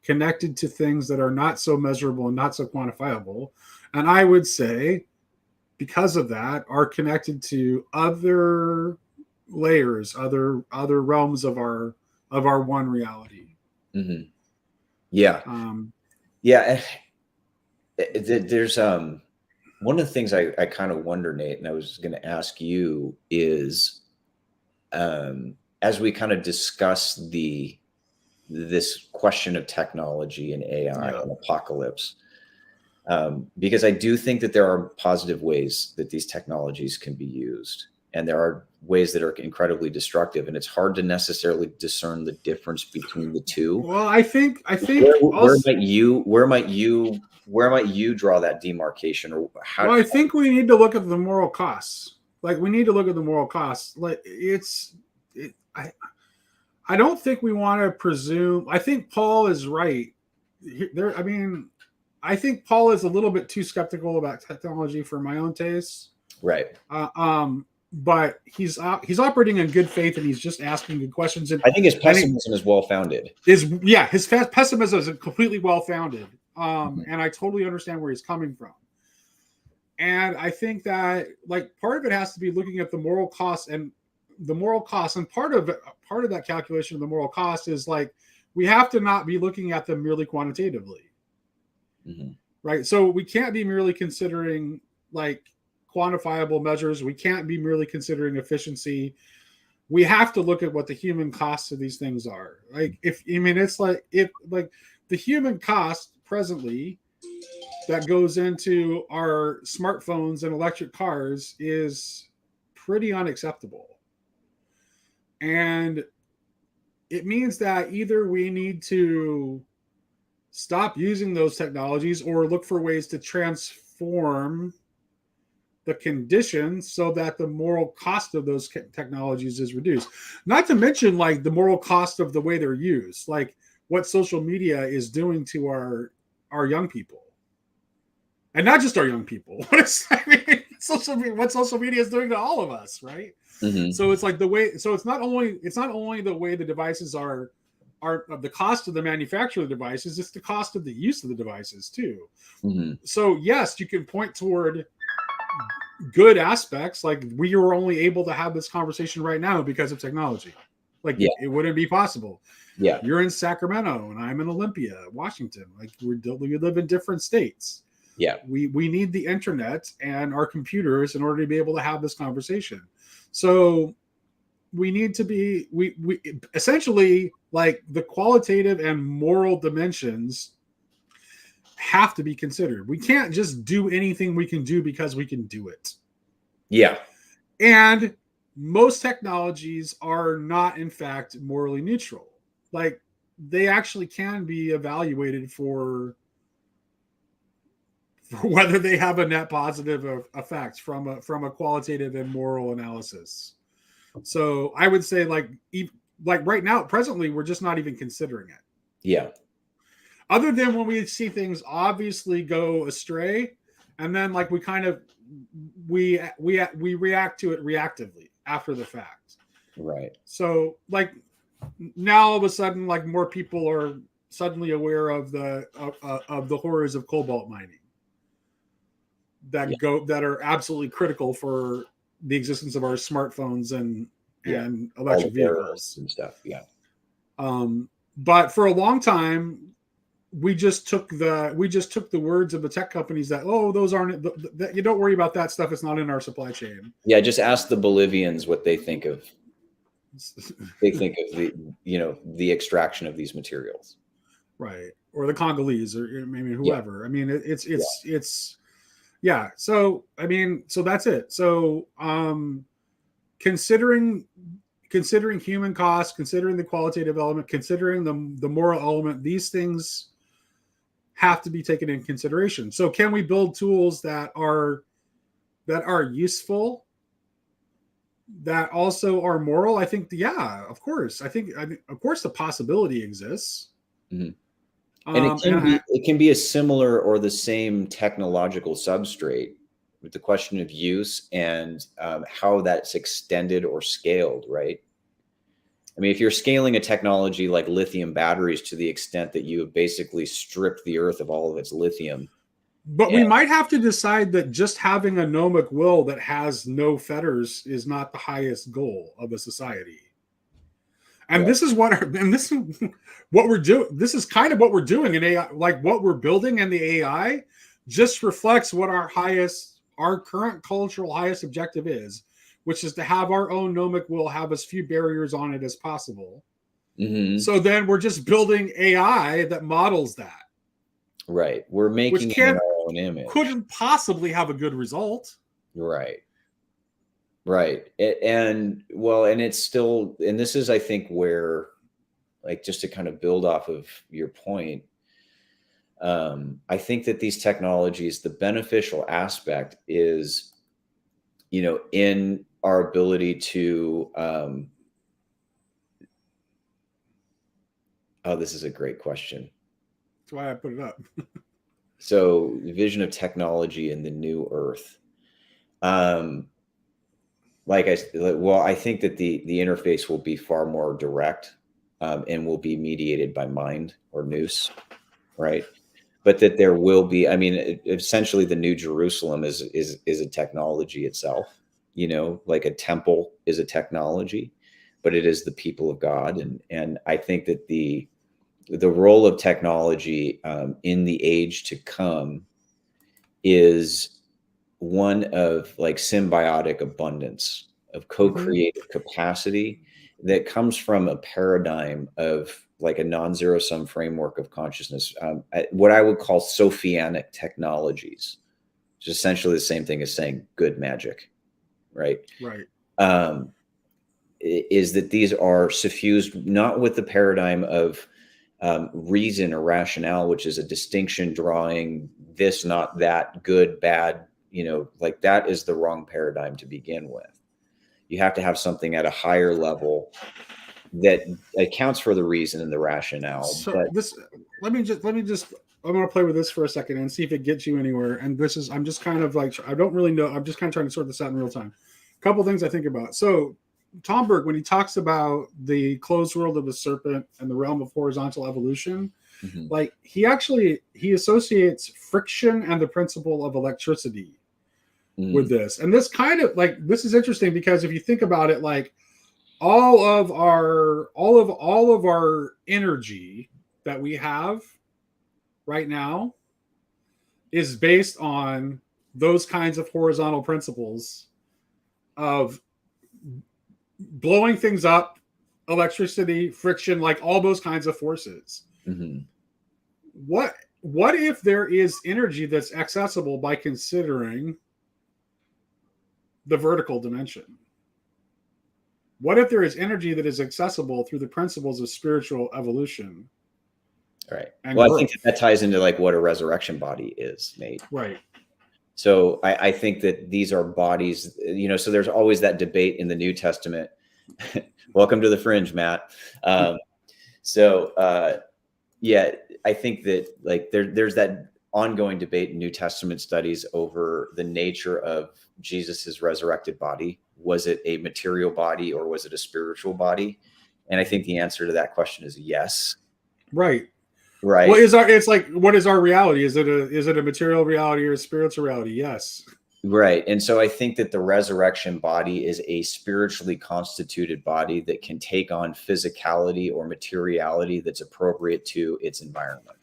connected to things that are not so measurable and not so quantifiable. And I would say, because of that, are connected to other layers, other realms of our one reality. Mm-hmm. Yeah. Yeah. There's one of the things I kind of wonder, Nate, and I was going to ask you is, as we kind of discuss this question of technology and AI and apocalypse, because I do think that there are positive ways that these technologies can be used, and there are ways that are incredibly destructive, and it's hard to necessarily discern the difference between the two. Well, I think where might you draw that demarcation, or how? Well, I think we need to look at the moral costs. Like we need to look at the moral costs. Like I don't think we want to presume. I think Paul is right. I mean, I think Paul is a little bit too skeptical about technology for my own taste. Right. But he's operating in good faith, and he's just asking good questions. And I think his pessimism is well founded. His pessimism is completely well founded, and I totally understand where he's coming from. And I think that like part of it has to be looking at the moral cost, and part of that calculation of the moral cost is like we have to not be looking at them merely quantitatively. Mm-hmm. Right. So we can't be merely considering like quantifiable measures. We can't be merely considering efficiency. We have to look at what the human costs of these things are. Like it's like the human cost presently that goes into our smartphones and electric cars is pretty unacceptable. And it means that either we need to stop using those technologies or look for ways to transform the conditions so that the moral cost of those technologies is reduced. Not to mention like the moral cost of the way they're used, like what social media is doing to our young people. And not just our young people. What social media is doing to all of us, right? Mm-hmm. So it's like it's not only the way the devices are the cost of the manufacture of the devices, it's the cost of the use of the devices too. Mm-hmm. So yes, you can point toward good aspects, like we are only able to have this conversation right now because of technology. Like it wouldn't be possible. Yeah, you're in Sacramento and I'm in Olympia, Washington. Like we live in different states. Yeah, we need the internet and our computers in order to be able to have this conversation. So we need to be we essentially like the qualitative and moral dimensions have to be considered. We can't just do anything we can do because we can do it. Yeah. And most technologies are not in fact morally neutral. Like they actually can be evaluated for whether they have a net positive effect from a qualitative and moral analysis. So I would say like right now, presently, we're just not even considering it. Yeah. Other than when we see things obviously go astray, and then like we kind of we react to it reactively after the fact. Right. So like now all of a sudden, like more people are suddenly aware of the horrors of cobalt mining that are absolutely critical for the existence of our smartphones and electric vehicles and stuff. Yeah. But for a long time, we just took the words of the tech companies that those aren't you don't worry about that stuff. It's not in our supply chain. Yeah. Just ask the Bolivians what they think of. They think of the extraction of these materials. Right. Or the Congolese or maybe whoever. Yeah. I mean, it's yeah. So, I mean, so that's it. So, considering human cost, considering the qualitative element, considering the moral element, these things have to be taken in consideration. So can we build tools that are useful, that also are moral? I think, yeah, of course. I think of course the possibility exists. Mm-hmm. And it can be a similar or the same technological substrate with the question of use and how that's extended or scaled, right? I mean, if you're scaling a technology like lithium batteries to the extent that you have basically stripped the earth of all of its lithium. But we might have to decide that just having a gnomic will that has no fetters is not the highest goal of a society. And this is what we're doing. This is kind of what we're doing in AI. Like what we're building in the AI just reflects what our current cultural highest objective is, which is to have our own gnomic will have as few barriers on it as possible. Mm-hmm. So then we're just building AI that models that. Right. We're making it in our own image. Couldn't possibly have a good result. Right. Right. And it's still, and this is, I think, where, like, just to kind of build off of your point, I think that these technologies, the beneficial aspect is, in our ability to, this is a great question. That's why I put it up. So vision of technology in the new earth. I think that the interface will be far more direct, and will be mediated by mind or nous, right? But that there will be, I mean, essentially the New Jerusalem is a technology itself, like a temple is a technology, but it is the people of God. And I think that the role of technology in the age to come is one of like symbiotic abundance, of co-creative capacity that comes from a paradigm of like a non-zero sum framework of consciousness, what I would call Sophianic technologies, which is essentially the same thing as saying good magic, right? Right. Is that these are suffused not with the paradigm of reason or rationale, which is a distinction drawing this, not that, good, bad, like that is the wrong paradigm to begin with. You have to have something at a higher level that accounts for the reason and the rationale. So but let me just I'm going to play with this for a second and see if it gets you anywhere. And I'm just kind of like, I don't really know. I'm just kind of trying to sort this out in real time. A couple things I think about. So Tom Berg, when he talks about the closed world of the serpent and the realm of horizontal evolution, like he associates friction and the principle of electricity with this. And this kind of like, this is interesting because if you think about it, like all of our energy that we have right now is based on those kinds of horizontal principles of blowing things up, electricity, friction, like all those kinds of forces. What if there is energy that's accessible by considering the vertical dimension? What if there is energy that is accessible through the principles of spiritual evolution? Right. Well, I think that ties into like what a resurrection body is, Nate. Right. So I think that these are bodies, so there's always that debate in the New Testament. Welcome to the fringe, Matt. Yeah, I think that like there's that ongoing debate in New Testament studies over the nature of Jesus's resurrected body. Was it a material body or was it a spiritual body? And I think the answer to that question is yes. Right. Right. What is our reality? Is it a material reality or a spiritual reality? Yes. Right. And so I think that the resurrection body is a spiritually constituted body that can take on physicality or materiality that's appropriate to its environment.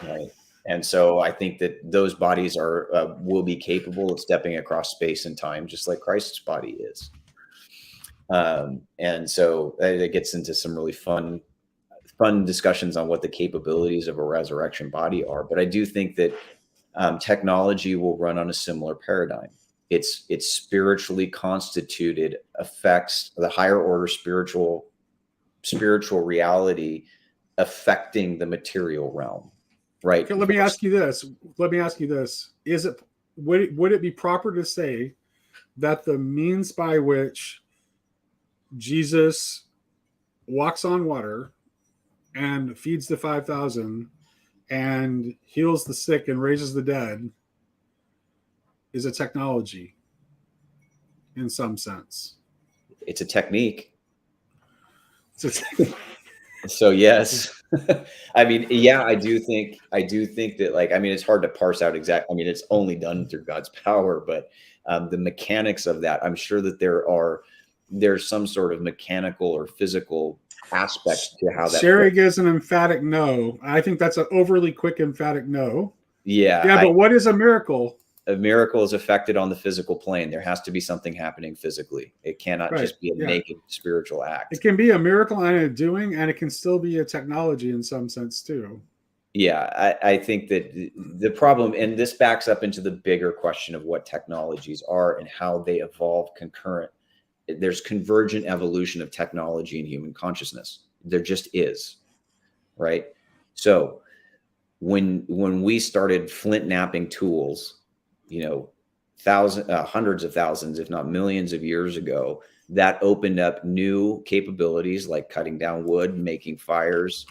Right. And so I think that those bodies will be capable of stepping across space and time, just like Christ's body is. And so it gets into some really fun discussions on what the capabilities of a resurrection body are. But I do think that technology will run on a similar paradigm. It's spiritually constituted, affects the higher order spiritual reality, affecting the material realm. Right. Okay, let me ask you this. Would it be proper to say that the means by which Jesus walks on water and feeds the 5,000 and heals the sick and raises the dead is a technology in some sense? It's a technique. So yes. I mean, yeah, I do think that, like, I mean, it's hard to parse out exactly. I mean, it's only done through God's power, but the mechanics of that, I'm sure that there's some sort of mechanical or physical aspect to how that. Sherry gives an emphatic no. I think that's an overly quick emphatic no. Yeah. Yeah, but what is a miracle? A miracle is affected on the physical plane. There has to be something happening physically. It cannot just be a naked spiritual act. It can be a miracle and a doing, and it can still be a technology in some sense too. Yeah, I think that the problem, and this backs up into the bigger question of what technologies are and how they evolve concurrent. There's convergent evolution of technology and human consciousness. There just is, right? So when we started flint knapping tools, hundreds of thousands, if not millions of years ago, that opened up new capabilities like cutting down wood, making fires,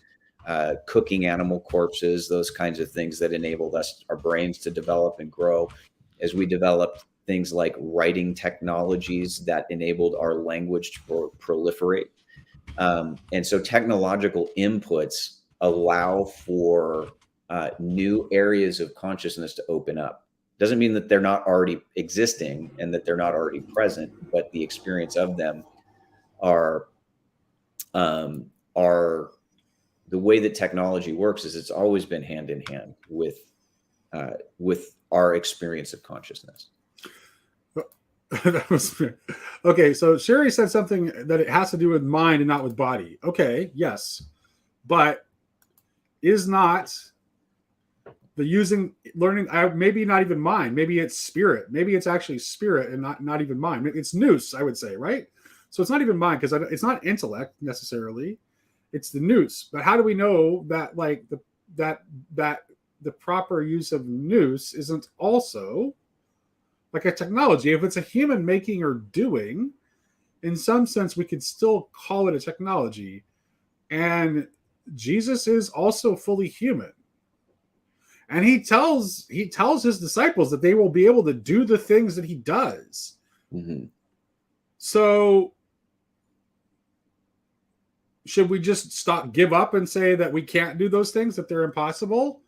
cooking animal corpses, those kinds of things that enabled our brains to develop and grow. As we developed things like writing technologies that enabled our language to proliferate. And so technological inputs allow for new areas of consciousness to open up. Doesn't mean that they're not already existing and that they're not already present, but the experience of them are the way that technology works is it's always been hand in hand with our experience of consciousness. That was okay. So Sherry said something that it has to do with mind and not with body. Okay, yes, but is not the learning? Maybe not even mind. Maybe it's spirit. Maybe it's actually spirit and not even mind. It's nous, I would say, right? So it's not even mind because it's not intellect necessarily. It's the nous. But how do we know that like that the proper use of nous isn't also like a technology? If it's a human making or doing, in some sense, we could still call it a technology. And Jesus is also fully human. And he tells his disciples that they will be able to do the things that he does. Mm-hmm. So should we just give up and say that we can't do those things, that they're impossible?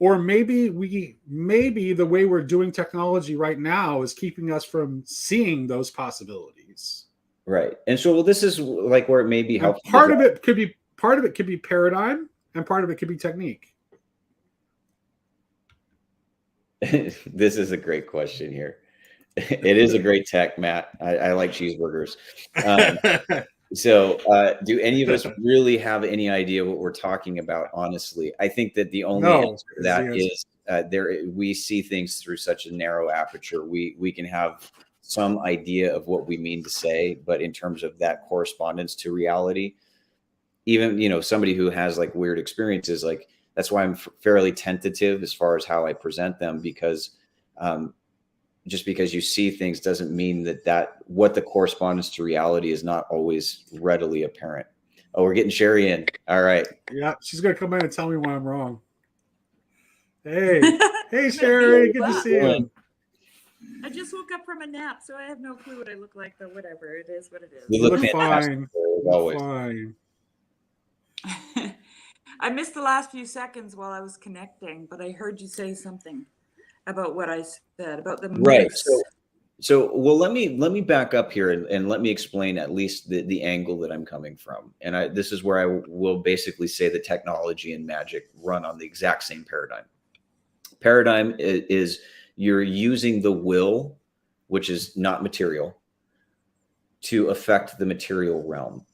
Or maybe the way we're doing technology right now is keeping us from seeing those possibilities. Right. And so, well, this is like where it may be helpful. Part of it could be paradigm, and part of it could be technique. This is a great question here. It is a great tech, Matt. I like cheeseburgers. So do any of us really have any idea what we're talking about? Honestly, I think that the only answer to that is we see things through such a narrow aperture. We can have some idea of what we mean to say, but in terms of that correspondence to reality, even, somebody who has like weird experiences, like that's why I'm fairly tentative as far as how I present them, because just because you see things doesn't mean that what the correspondence to reality is not always readily apparent. Oh, we're getting Sherry in. All right. Yeah, she's gonna come in and tell me when I'm wrong. Hey, Sherry, good to see you. I just woke up from a nap, so I have no clue what I look like, but whatever. It is what it is. You look fine. Always. Fine. I missed the last few seconds while I was connecting, but I heard you say something about what I said about the right. myths. So well, let me back up here and let me explain at least the angle that I'm coming from. And this is where I will basically say that technology and magic run on the exact same paradigm. Paradigm is you're using the will, which is not material, to affect the material realm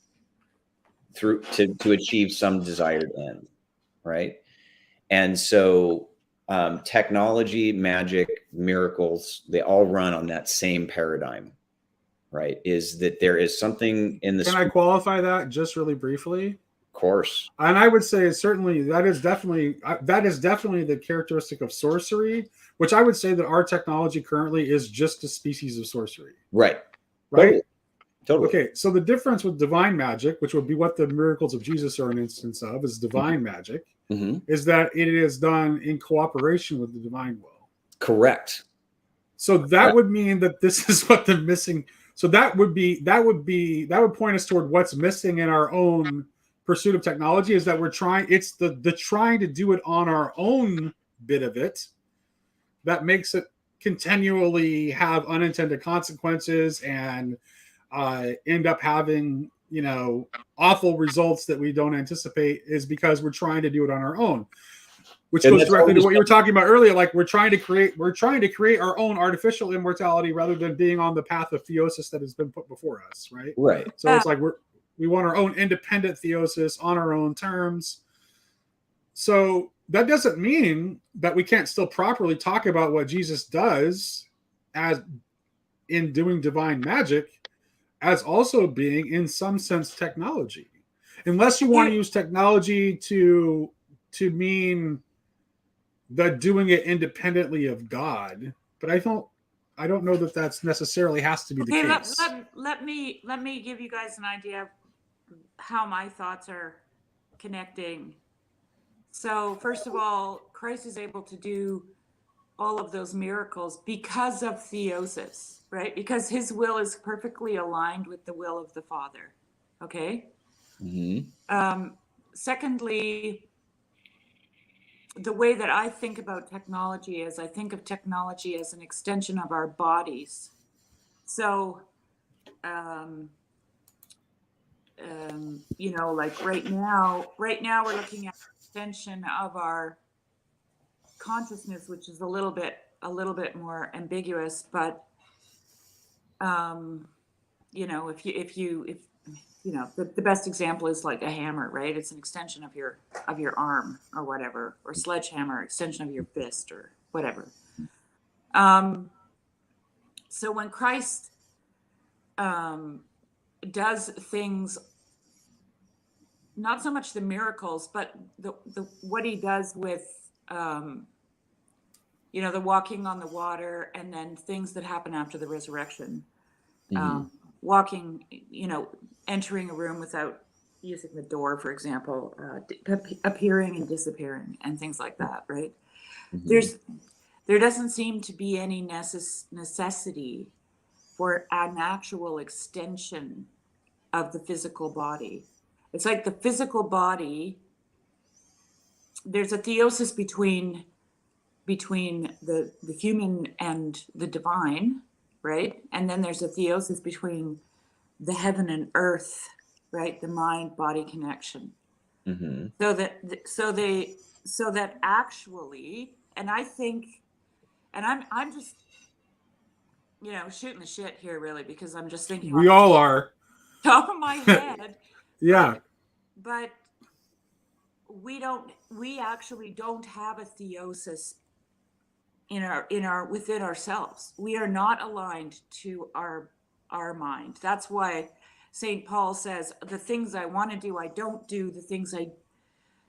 to achieve some desired end, right? And so technology, magic, miracles, they all run on that same paradigm, right? Is that there is something in the... Can I qualify that just really briefly? Of course. And I would say certainly that is definitely the characteristic of sorcery, which I would say that our technology currently is just a species of sorcery. Right. Right? Totally. Okay, so the difference with divine magic, which would be what the miracles of Jesus are an instance of, is divine magic, is that it is done in cooperation with the divine will. Correct. So that would mean that this is what the missing. So that would point us toward what's missing in our own pursuit of technology, is that we're trying. It's the trying to do it on our own bit of it that makes it continually have unintended consequences and end up having awful results that we don't anticipate, is because we're trying to do it on our own, which goes directly to what you were talking about earlier. Like we're trying to create our own artificial immortality rather than being on the path of theosis that has been put before us, right? So it's like we want our own independent theosis on our own terms. So that doesn't mean that we can't still properly talk about what Jesus does as in doing divine magic as also being, in some sense, technology. Unless you want to use technology to mean that doing it independently of God. But I don't know that that's necessarily has to be the case. Let me give you guys an idea of how my thoughts are connecting. So first of all, Christ is able to do all of those miracles because of theosis, right? Because his will is perfectly aligned with the will of the Father. Okay. Secondly, the way that I think about technology is I think of technology as an extension of our bodies. So, you know, like right now we're looking at an extension of our consciousness, which is a little bit more ambiguous, but you know, if you know, the best example is like a hammer, right? It's an extension of your arm or whatever, or sledgehammer, extension of your fist or whatever. So when Christ does things, not so much the miracles, but the what he does with you know, the walking on the water, and then things that happen after the resurrection. Walking, you know, entering a room without using the door, for example, appearing and disappearing and things like that, right? There doesn't seem to be any necessity for an actual extension of the physical body. It's like the physical body, there's a theosis between the human and the divine, right? And then there's a theosis between the heaven and earth, right? The mind body connection. So that actually, and I think, and I'm just, you know, shooting the shit here really, because I'm just thinking We all are. top of my head. Yeah. But we actually don't have a theosis within ourselves. We are not aligned to our mind. That's why St. Paul says, the things I want to do, I don't do. The things I,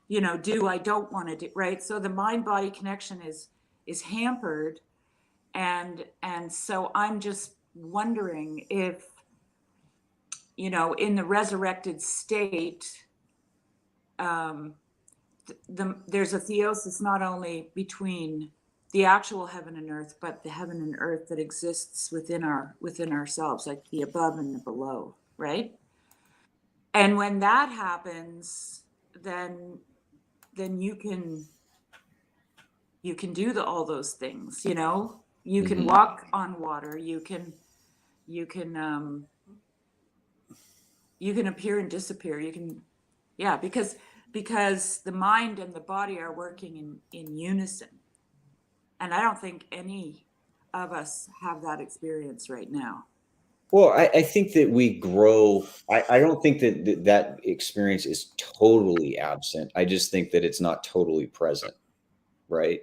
you know, do, I don't want to do, right? So the mind-body connection is hampered. And so I'm just wondering if, you know, in the resurrected state, there's a theosis not only between the actual heaven and earth, but the heaven and earth that exists within ourselves, like the above and the below, right? And when that happens, then you can do all those things, you know. You can walk on water. You can appear and disappear. You can, yeah, because the mind and the body are working in unison. And I don't think any of us have that experience right now. Well, I think that we grow. I don't think that experience is totally absent. I just think that it's not totally present, right?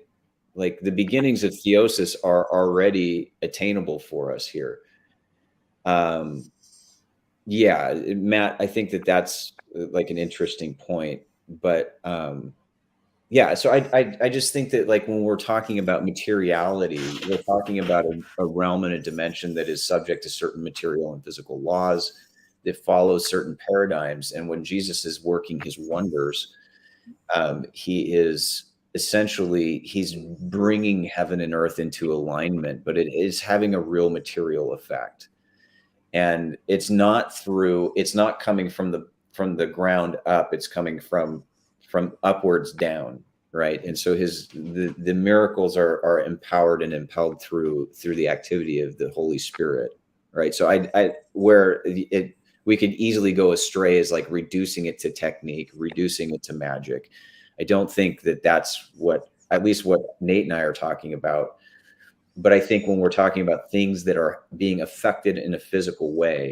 Like the beginnings of theosis are already attainable for us here. Yeah, Matt, I think that's like an interesting point. But yeah, so I just think that like when we're talking about materiality, we're talking about a realm and a dimension that is subject to certain material and physical laws that follows certain paradigms. And when Jesus is working his wonders, he is essentially, he's bringing heaven and earth into alignment, but it is having a real material effect. And it's not coming from the ground up, it's coming from upwards down, right? And so the miracles are empowered and impelled through the activity of the Holy Spirit, right? So we could easily go astray is like reducing it to technique, reducing it to magic. I don't think that's at least what Nate and I are talking about. But I think when we're talking about things that are being affected in a physical way,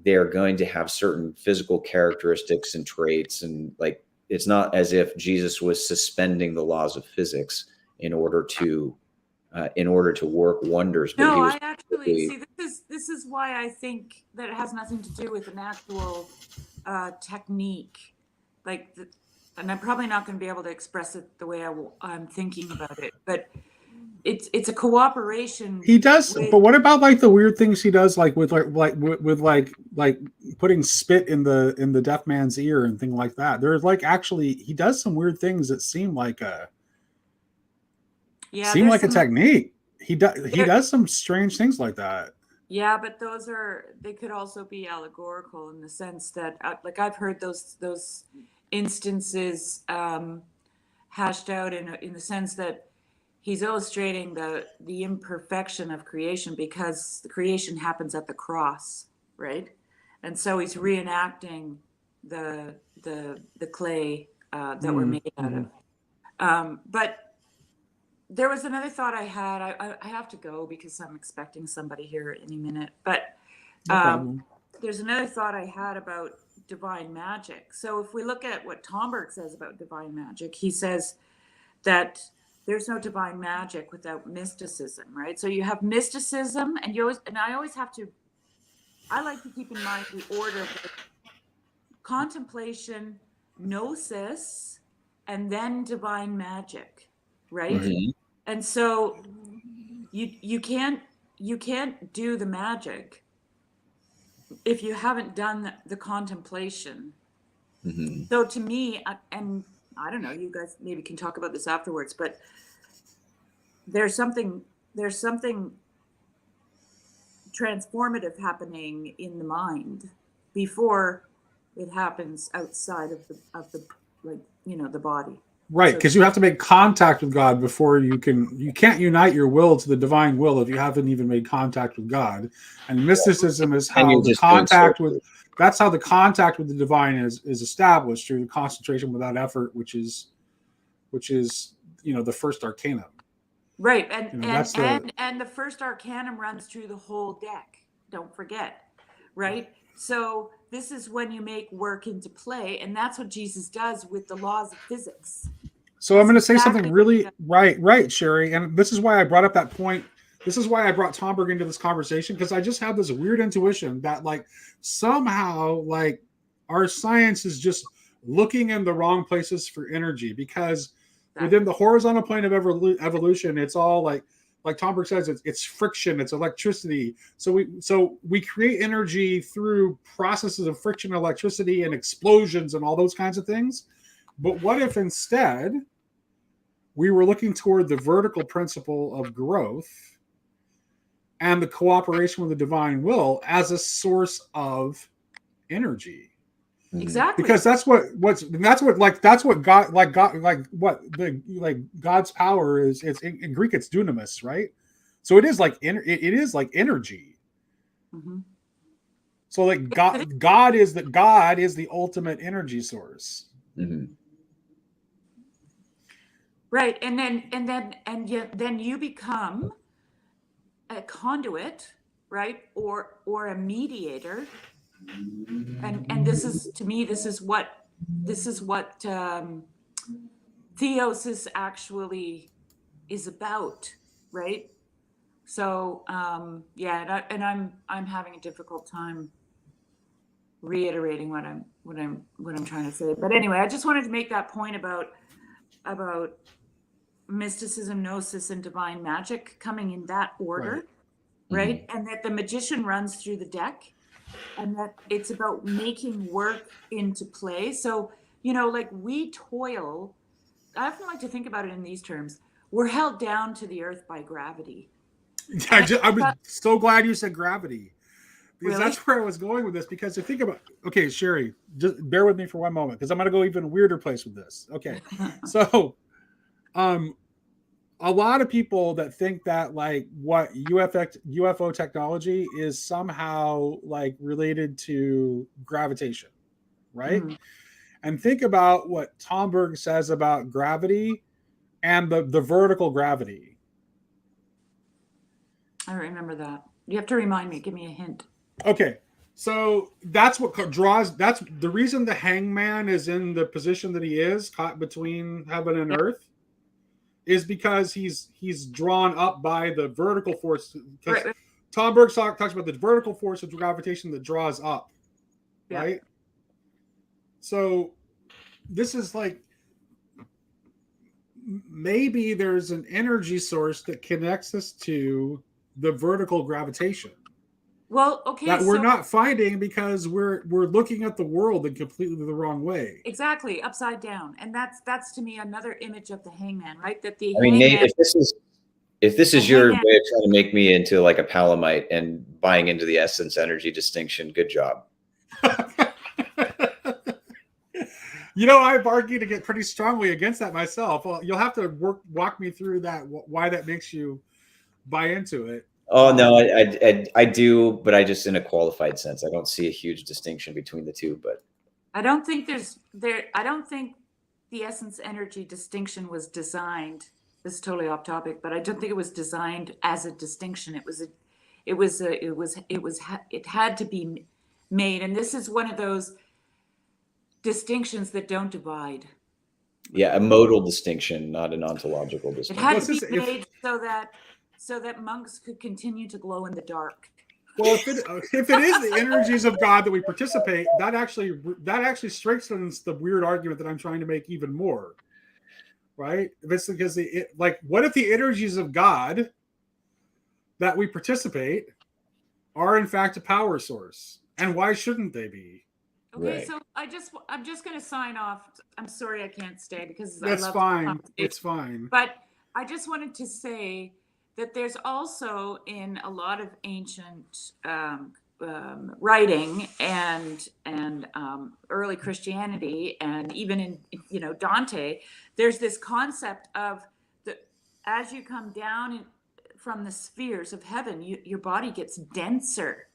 they're going to have certain physical characteristics and traits. And like, it's not as if Jesus was suspending the laws of physics in order to work wonders. But No, he was I actually see this is why I think that it has nothing to do with an actual technique, and I'm probably not going to be able to express it the way I'm thinking about it. But it's a cooperation. He does, with, but what about like the weird things he does, like with like putting spit in the deaf man's ear and things like that? There's like actually he does some weird things that seem like a technique. He does some strange things like that. Yeah, but they could also be allegorical in the sense that, like, I've heard those instances hashed out in the sense that he's illustrating the imperfection of creation because the creation happens at the cross, right? And so he's reenacting the clay that we're made out of. But there was another thought I had. I have to go because I'm expecting somebody here any minute. But there's another thought I had about divine magic. So if we look at what Tomberg says about divine magic, he says that there's no divine magic without mysticism, right? So you have mysticism, and I like to keep in mind the order of contemplation, gnosis, and then divine magic, right? Mm-hmm. And so you can't do the magic if you haven't done the contemplation. Mm-hmm. So to me, and I don't know, you guys maybe can talk about this afterwards, but there's something transformative happening in the mind before it happens outside of the like, the body. Right, because you have to make contact with God before you can't unite your will to the divine will if you haven't even made contact with God. And mysticism is how the contact with the divine is established through the concentration without effort, which is the first arcanum. Right, and the first arcanum runs through the whole deck. Don't forget, right? So this is when you make work into play, and that's what Jesus does with the laws of physics. So I'm going to say something really right, Sherry, and this is why I brought up that point. This is why I brought Tomberg into this conversation, because I just have this weird intuition that like somehow like our science is just looking in the wrong places for energy, because within the horizontal plane of evolution, it's all like Tomberg says, it's friction, it's electricity. So we create energy through processes of friction, electricity, and explosions and all those kinds of things. But what if instead we were looking toward the vertical principle of growth and the cooperation with the divine will as a source of energy? Exactly. Because that's what God's power is. It's in Greek, it's dunamis, right? So it is like energy. Mm-hmm. So like God is the ultimate energy source. Mm-hmm. Right, and then you become a conduit, right, or a mediator, and this is, to me, this is what theosis actually is about, right? So I'm having a difficult time reiterating what I'm trying to say. But anyway, I just wanted to make that point about mysticism, gnosis, and divine magic coming in that order, right? Mm-hmm. And that the magician runs through the deck, and that it's about making work into play. So, like we toil, I often like to think about it in these terms. We're held down to the earth by gravity. I'm so glad you said gravity, because really? That's where I was going with this. Because if you think about, okay, Sherry, just bear with me for one moment, because I'm going to go even weirder place with this. Okay, so a lot of people that think that like what UFO technology is somehow like related to gravitation, right? Mm-hmm. And think about what Tomberg says about gravity and the vertical gravity. I remember that. You have to remind me. Give me a hint. Okay. So that's that's the reason the hangman is in the position that he is, caught between heaven and earth, is because he's drawn up by the vertical force. Because Tomberg talks about the vertical force of gravitation that draws up, right? So this is like maybe there's an energy source that connects us to the vertical gravitation. Well, okay, that we're not finding because we're looking at the world in completely the wrong way. Exactly, upside down, and that's to me another image of the hangman, right? That the I mean, hangman, Nate, if this is your way of trying to make me into like a Palamite and buying into the essence energy distinction, good job. You know, I've argued to get pretty strongly against that myself. Well, you'll have to walk me through that, why that makes you buy into it. Oh, no, I do, but I just in a qualified sense. I don't see a huge distinction between the two, but I don't think I don't think the essence energy distinction was designed. This is totally off topic, but I don't think it was designed as a distinction. It had to be made, and this is one of those distinctions that don't divide. Yeah, a modal distinction, not an ontological distinction. It had to be made so that monks could continue to glow in the dark. Well, if it is the energies of God that we participate, that actually strengthens the weird argument that I'm trying to make even more. Right? If it's because what if the energies of God that we participate are in fact a power source, and why shouldn't they be? Okay, right. So I'm just going to sign off. I'm sorry I can't stay because that's fine. It's fine. But I just wanted to say that there's also in a lot of ancient writing and early Christianity, and even in Dante, there's this concept of as you come down from the spheres of heaven, your body gets denser,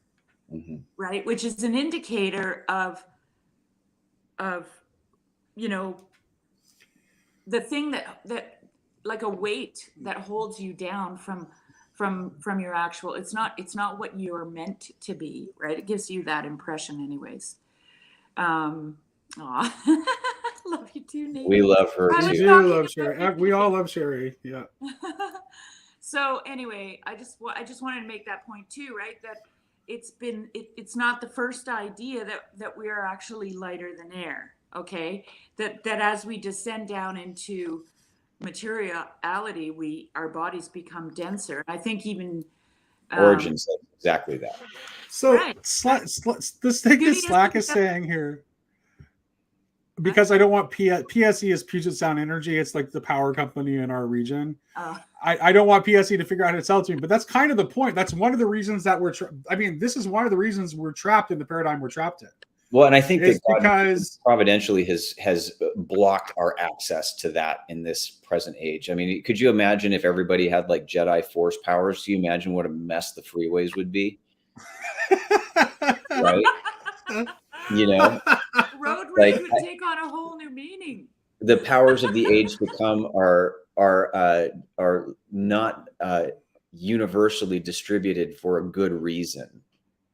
right? Which is an indicator of the thing that like a weight that holds you down from your actual. It's not what you're meant to be, right? It gives you that impression, anyways. Love you too, Nate. We love her too. We do love Sherry. We all love Sherry. Yeah. So anyway, I just wanted to make that point too, right? That it's not the first idea that we are actually lighter than air. Okay, that as we descend down into materiality, our bodies become denser. I think even Origin says exactly that. So right. This thing that Slack is saying here, because I don't want PSE is Puget Sound Energy. It's like the power company in our region. I don't want PSE to figure out how to sell it to me, but that's kind of the point. That's one of the reasons that this is one of the reasons we're trapped in the paradigm we're trapped in. Well, and I think that God because providentially has blocked our access to that in this present age. I mean, could you imagine if everybody had like Jedi Force powers? Do you imagine what a mess the freeways would be? Right? Road rage would take on a whole new meaning. The powers of the age to come are not universally distributed for a good reason,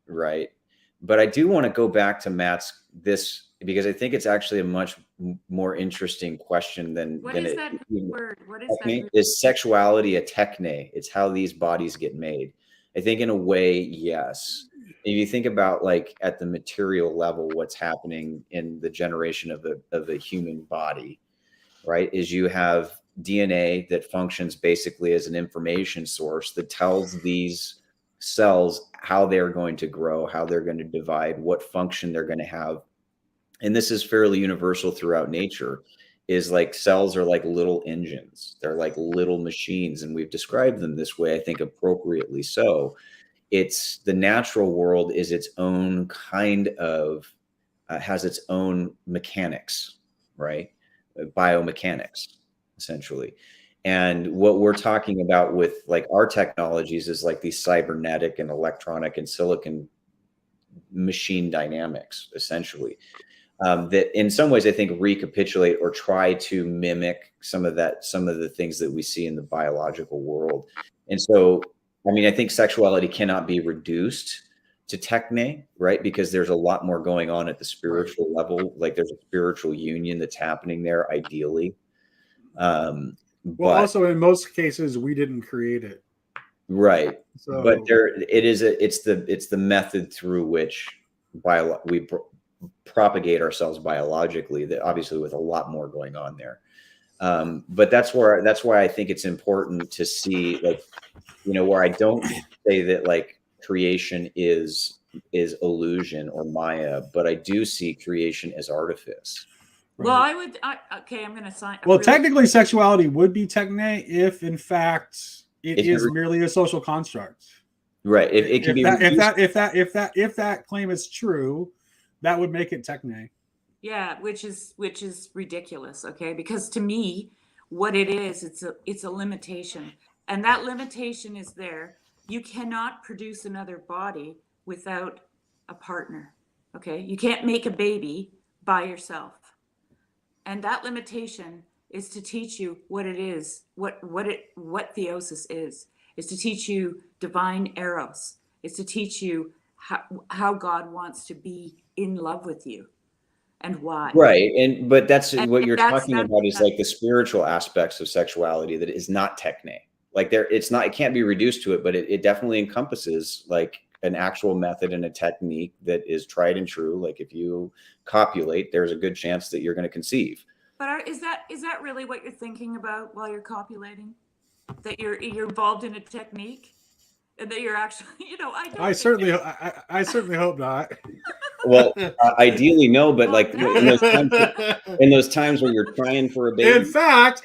right? But I do want to go back to Matt's because I think it's actually a much more interesting question than what is that word? What is that? Is sexuality a techne? It's how these bodies get made. I think in a way, yes. If you think about like at the material level, what's happening in the generation of the human body, right? Is you have DNA that functions basically as an information source that tells these cells how they're going to grow, how they're going to divide, what function they're going to have. And this is fairly universal throughout nature, is like cells are like little engines. They're like little machines. And we've described them this way, I think appropriately so. It's the natural world is its own kind of, has its own mechanics, right? Biomechanics, essentially. And what we're talking about with like our technologies is like these cybernetic and electronic and silicon machine dynamics, essentially, that in some ways I think recapitulate or try to mimic some of the things that we see in the biological world. And so, I mean, I think sexuality cannot be reduced to techne, right? Because there's a lot more going on at the spiritual level. Like there's a spiritual union that's happening there, ideally. Well, also in most cases, we didn't create it, right? So, but it's the method through which we propagate ourselves biologically. That obviously with a lot more going on there. But that's why I think it's important to see, like, where I don't say that like creation is illusion or Maya, but I do see creation as artifice. Well, okay, I'm going to sign. Well, technically, sexuality would be techne if, in fact, it is merely a social construct. Right. If that claim is true, that would make it techne. Yeah, which is ridiculous. Okay, because to me, what it is, it's a limitation, and that limitation is there. You cannot produce another body without a partner. Okay, you can't make a baby by yourself. And that limitation is to teach you what it is, what theosis is to teach you divine eros, is to teach you how God wants to be in love with you and why. Right. But that's what you're talking about is like the spiritual aspects of sexuality that is not techne. Like it can't be reduced to it, but it definitely encompasses like an actual method and a technique that is tried and true. Like if you copulate, there's a good chance that you're going to conceive. But is that really what you're thinking about while you're copulating? That you're involved in a technique, and that you're actually, I certainly hope not. Well, ideally no, but like in those times where you're trying for a baby. In fact,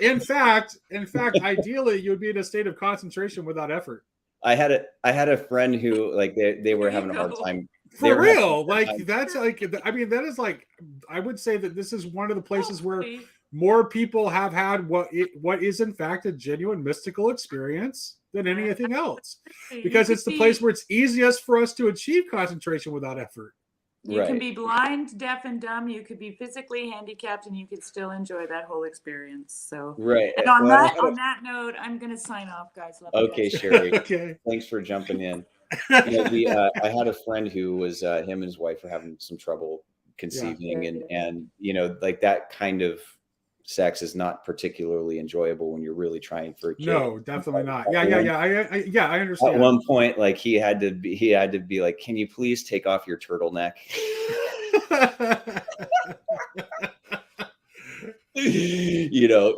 ideally you would be in a state of concentration without effort. I had a friend who like they were having a hard time. For real, like that's like, I mean, that is like, I would say that this is one of the places where more people have had what is in fact a genuine mystical experience than anything else, because it's the place where it's easiest for us to achieve concentration without effort. You can be blind, deaf, and dumb. You could be physically handicapped, and you could still enjoy that whole experience. So, and on that note, I'm going to sign off, guys. Okay, Sherry. Okay. Thanks for jumping in. I had a friend who was him and his wife were having some trouble conceiving, and like that kind of sex is not particularly enjoyable when you're really trying for a kid. No, definitely not. I understand. At one point, like he had to be like, "Can you please take off your turtleneck?"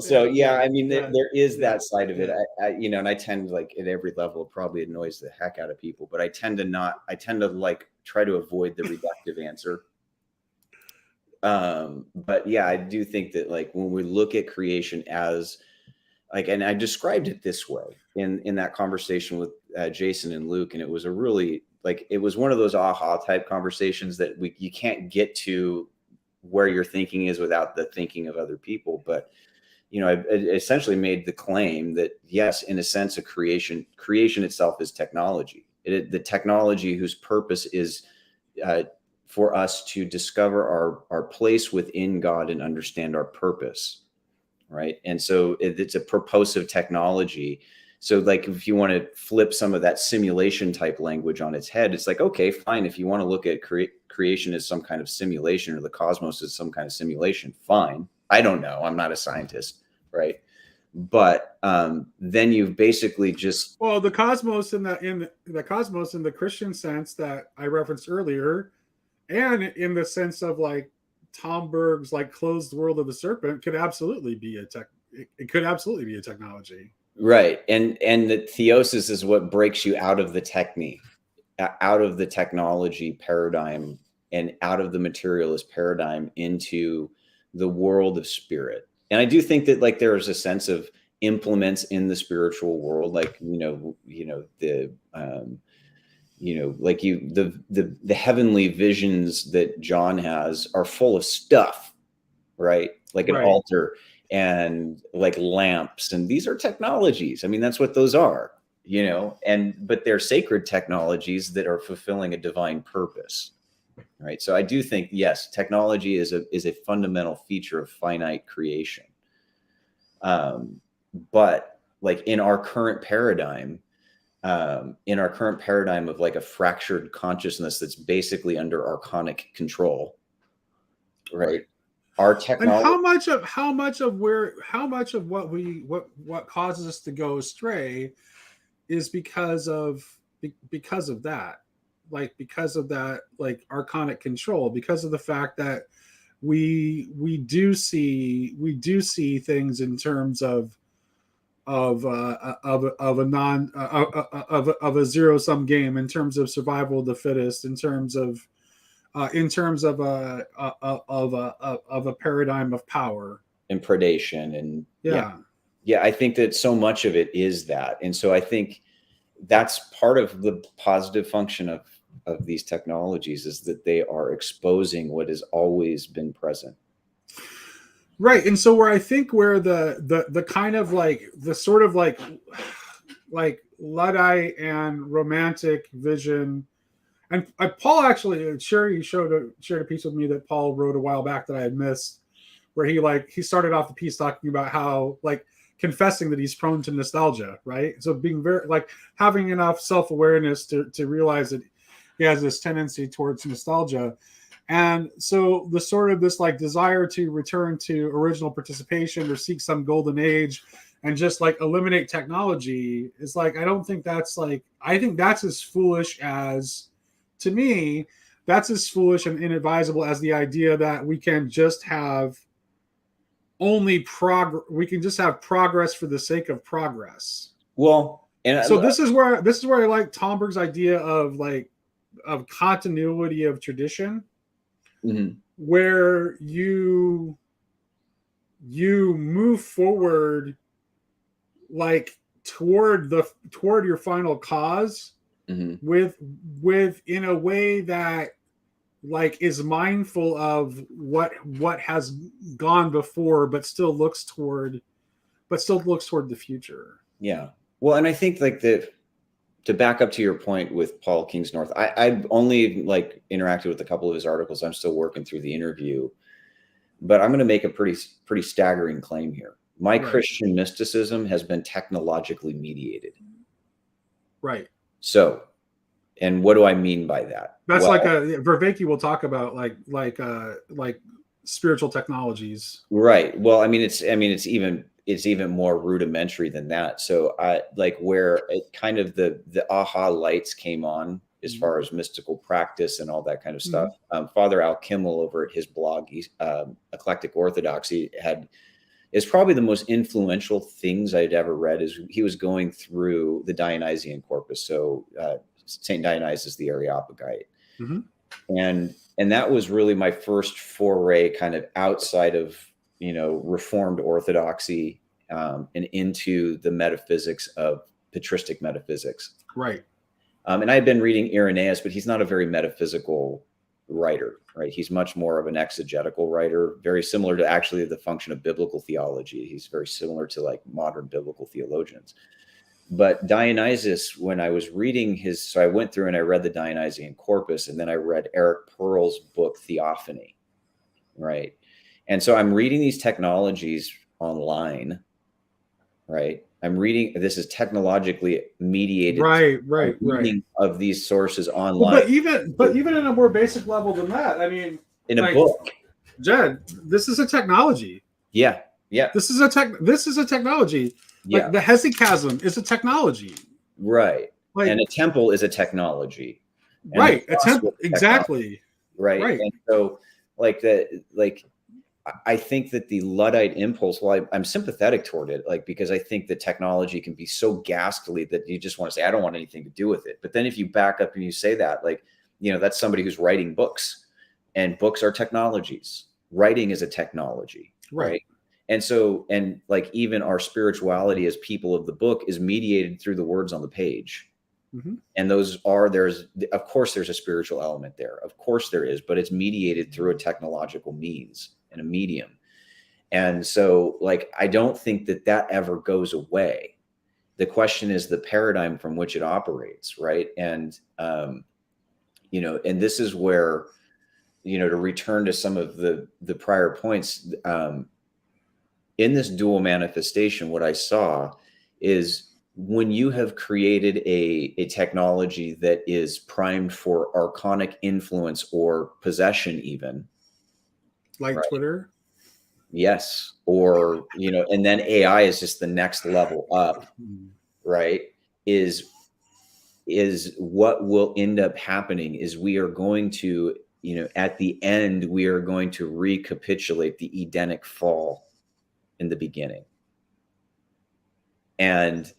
So yeah, I mean, there is that side of it. And I tend to, like, at every level, it probably annoys the heck out of people, but I tend to like try to avoid the reductive answer. But yeah, I do think that like when we look at creation as like, and I described it this way in that conversation with Jason and Luke, and it was a really like, it was one of those aha type conversations that you can't get to where your thinking is without the thinking of other people. But I essentially made the claim that yes, in a sense, creation itself is technology. The technology whose purpose is for us to discover our place within God and understand our purpose, right? And so it's a purposive technology. So like if you want to flip some of that simulation type language on its head, it's like, okay, fine. If you want to look at creation as some kind of simulation, or the cosmos as some kind of simulation, fine. I don't know. I'm not a scientist, right? But then you've basically just the cosmos in the Christian sense that I referenced earlier, and in the sense of like Tom Berg's like closed world of the serpent, could absolutely be it could absolutely be a technology. Right. And the theosis is what breaks you out of the technique, out of the technology paradigm, and out of the materialist paradigm into the world of spirit. And I do think that like there is a sense of implements in the spiritual world, like the heavenly visions that John has are full of stuff, right? Like an altar and like lamps, and these are technologies. I mean, that's what those are, but they're sacred technologies that are fulfilling a divine purpose, right? So I do think, yes, technology is a fundamental feature of finite creation. But like in our current paradigm of like a fractured consciousness that's basically under archonic control, right? Our technology. And how much of what causes us to go astray is because of that, like because of that like archonic control, because of the fact that we do see things in terms of a non of a zero sum game, in terms of survival of the fittest, in terms of a paradigm of power and predation, and yeah. I think that so much of it is that. And so I think that's part of the positive function of these technologies, is that they are exposing what has always been present. Right. And so where I think where the kind of like the sort of like Luddite and romantic vision, and Paul actually, Sherry shared a piece with me that Paul wrote a while back that I had missed, where he started off the piece talking about how, like, confessing that he's prone to nostalgia, right? So being very, like, having enough self-awareness to realize that he has this tendency towards nostalgia. And so the sort of this like desire to return to original participation or seek some golden age and just like eliminate technology is like, I don't think that's like, I think that's as foolish as, to me, that's as foolish and inadvisable as the idea that we can just have we can just have progress for the sake of progress. Well, and so this is where I like Tomberg's idea of continuity of tradition, mm-hmm. where you move forward like toward your final cause, mm-hmm. with in a way that like is mindful of what has gone before, but still looks toward the future. Yeah. Well, and I think like to back up to your point with Paul Kingsnorth, I've only like interacted with a couple of his articles. I'm still working through the interview, but I'm going to make a pretty staggering claim here. My right. Christian mysticism has been technologically mediated. Right. So, and what do I mean by that? That's like Vervaeke will talk about like spiritual technologies. Right. Well, I mean, it's even more rudimentary than that. So I like where it kind of the aha lights came on as far as mystical practice and all that kind of stuff. Mm-hmm. Father Al Kimmel over at his blog, Eclectic Orthodoxy, is probably the most influential things I'd ever read. Is he was going through the Dionysian corpus. So Saint Dionysius the Areopagite. Mm-hmm. And that was really my first foray kind of outside of, Reformed Orthodoxy and into the metaphysics of patristic metaphysics. Right. And I had been reading Irenaeus, but he's not a very metaphysical writer, right? He's much more of an exegetical writer, very similar to actually the function of biblical theology. He's very similar to like modern biblical theologians. But Dionysius, when I was reading so I went through and I read the Dionysian corpus, and then I read Eric Pearl's book, Theophany, right? And so I'm reading these technologies online, right? I'm reading, this is technologically mediated. Right. Of these sources online. Well, but even in a more basic level than that, I mean, in a book. Jed, this is a technology. Yeah. This is a technology. Yeah. Like the hesychasm is a technology. Right. Like, and a temple is a technology. Right. A temple. Exactly. Right. And so I think that the Luddite impulse, well, I'm sympathetic toward it, like, because I think that technology can be so ghastly that you just want to say, I don't want anything to do with it. But then if you back up and you say that, like, that's somebody who's writing books, and books are technologies. Writing is a technology. Right. And so, and like even our spirituality as people of the book is mediated through the words on the page. Mm-hmm. And of course there's a spiritual element there. Of course there is, but it's mediated through a technological means and a medium. And so like, I don't think that ever goes away. The question is the paradigm from which it operates. Right. And, and this is where, to return to some of the prior points, in this dual manifestation, what I saw is when you have created a technology that is primed for archonic influence or possession, even like right? Twitter. Yes. Or, and then AI is just the next level up, right? Is what will end up happening is we are going to you know, at the end, we are going to recapitulate the Edenic fall in the beginning. And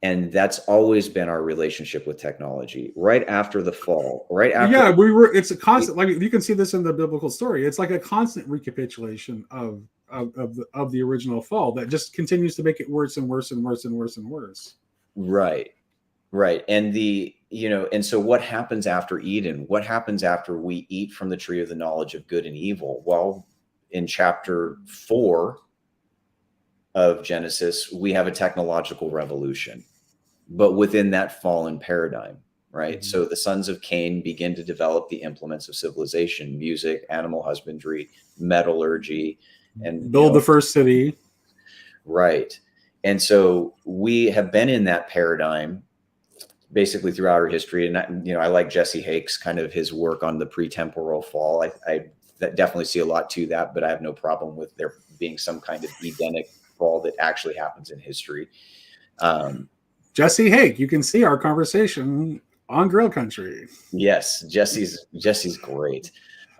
that's always been our relationship with technology. Right after the fall, right after. Yeah, it's a constant, like you can see this in the biblical story. It's like a constant recapitulation of the original fall that just continues to make it worse and worse and worse and worse and worse. Right. And and so what happens after Eden? What happens after we eat from the tree of the knowledge of good and evil? Well, in chapter 4 of Genesis, we have a technological revolution, but within that fallen paradigm, right? So the sons of Cain begin to develop the implements of civilization: music, animal husbandry, metallurgy, and build the first city. Right. And so we have been in that paradigm basically throughout our history. And I like Jesse Hake's kind of his work on the pre-temporal fall. I definitely see a lot to that, but I have no problem with there being some kind of Edenic fall that actually happens in history. Jesse Hake, you can see our conversation on Grill Country. Yes, Jesse's great.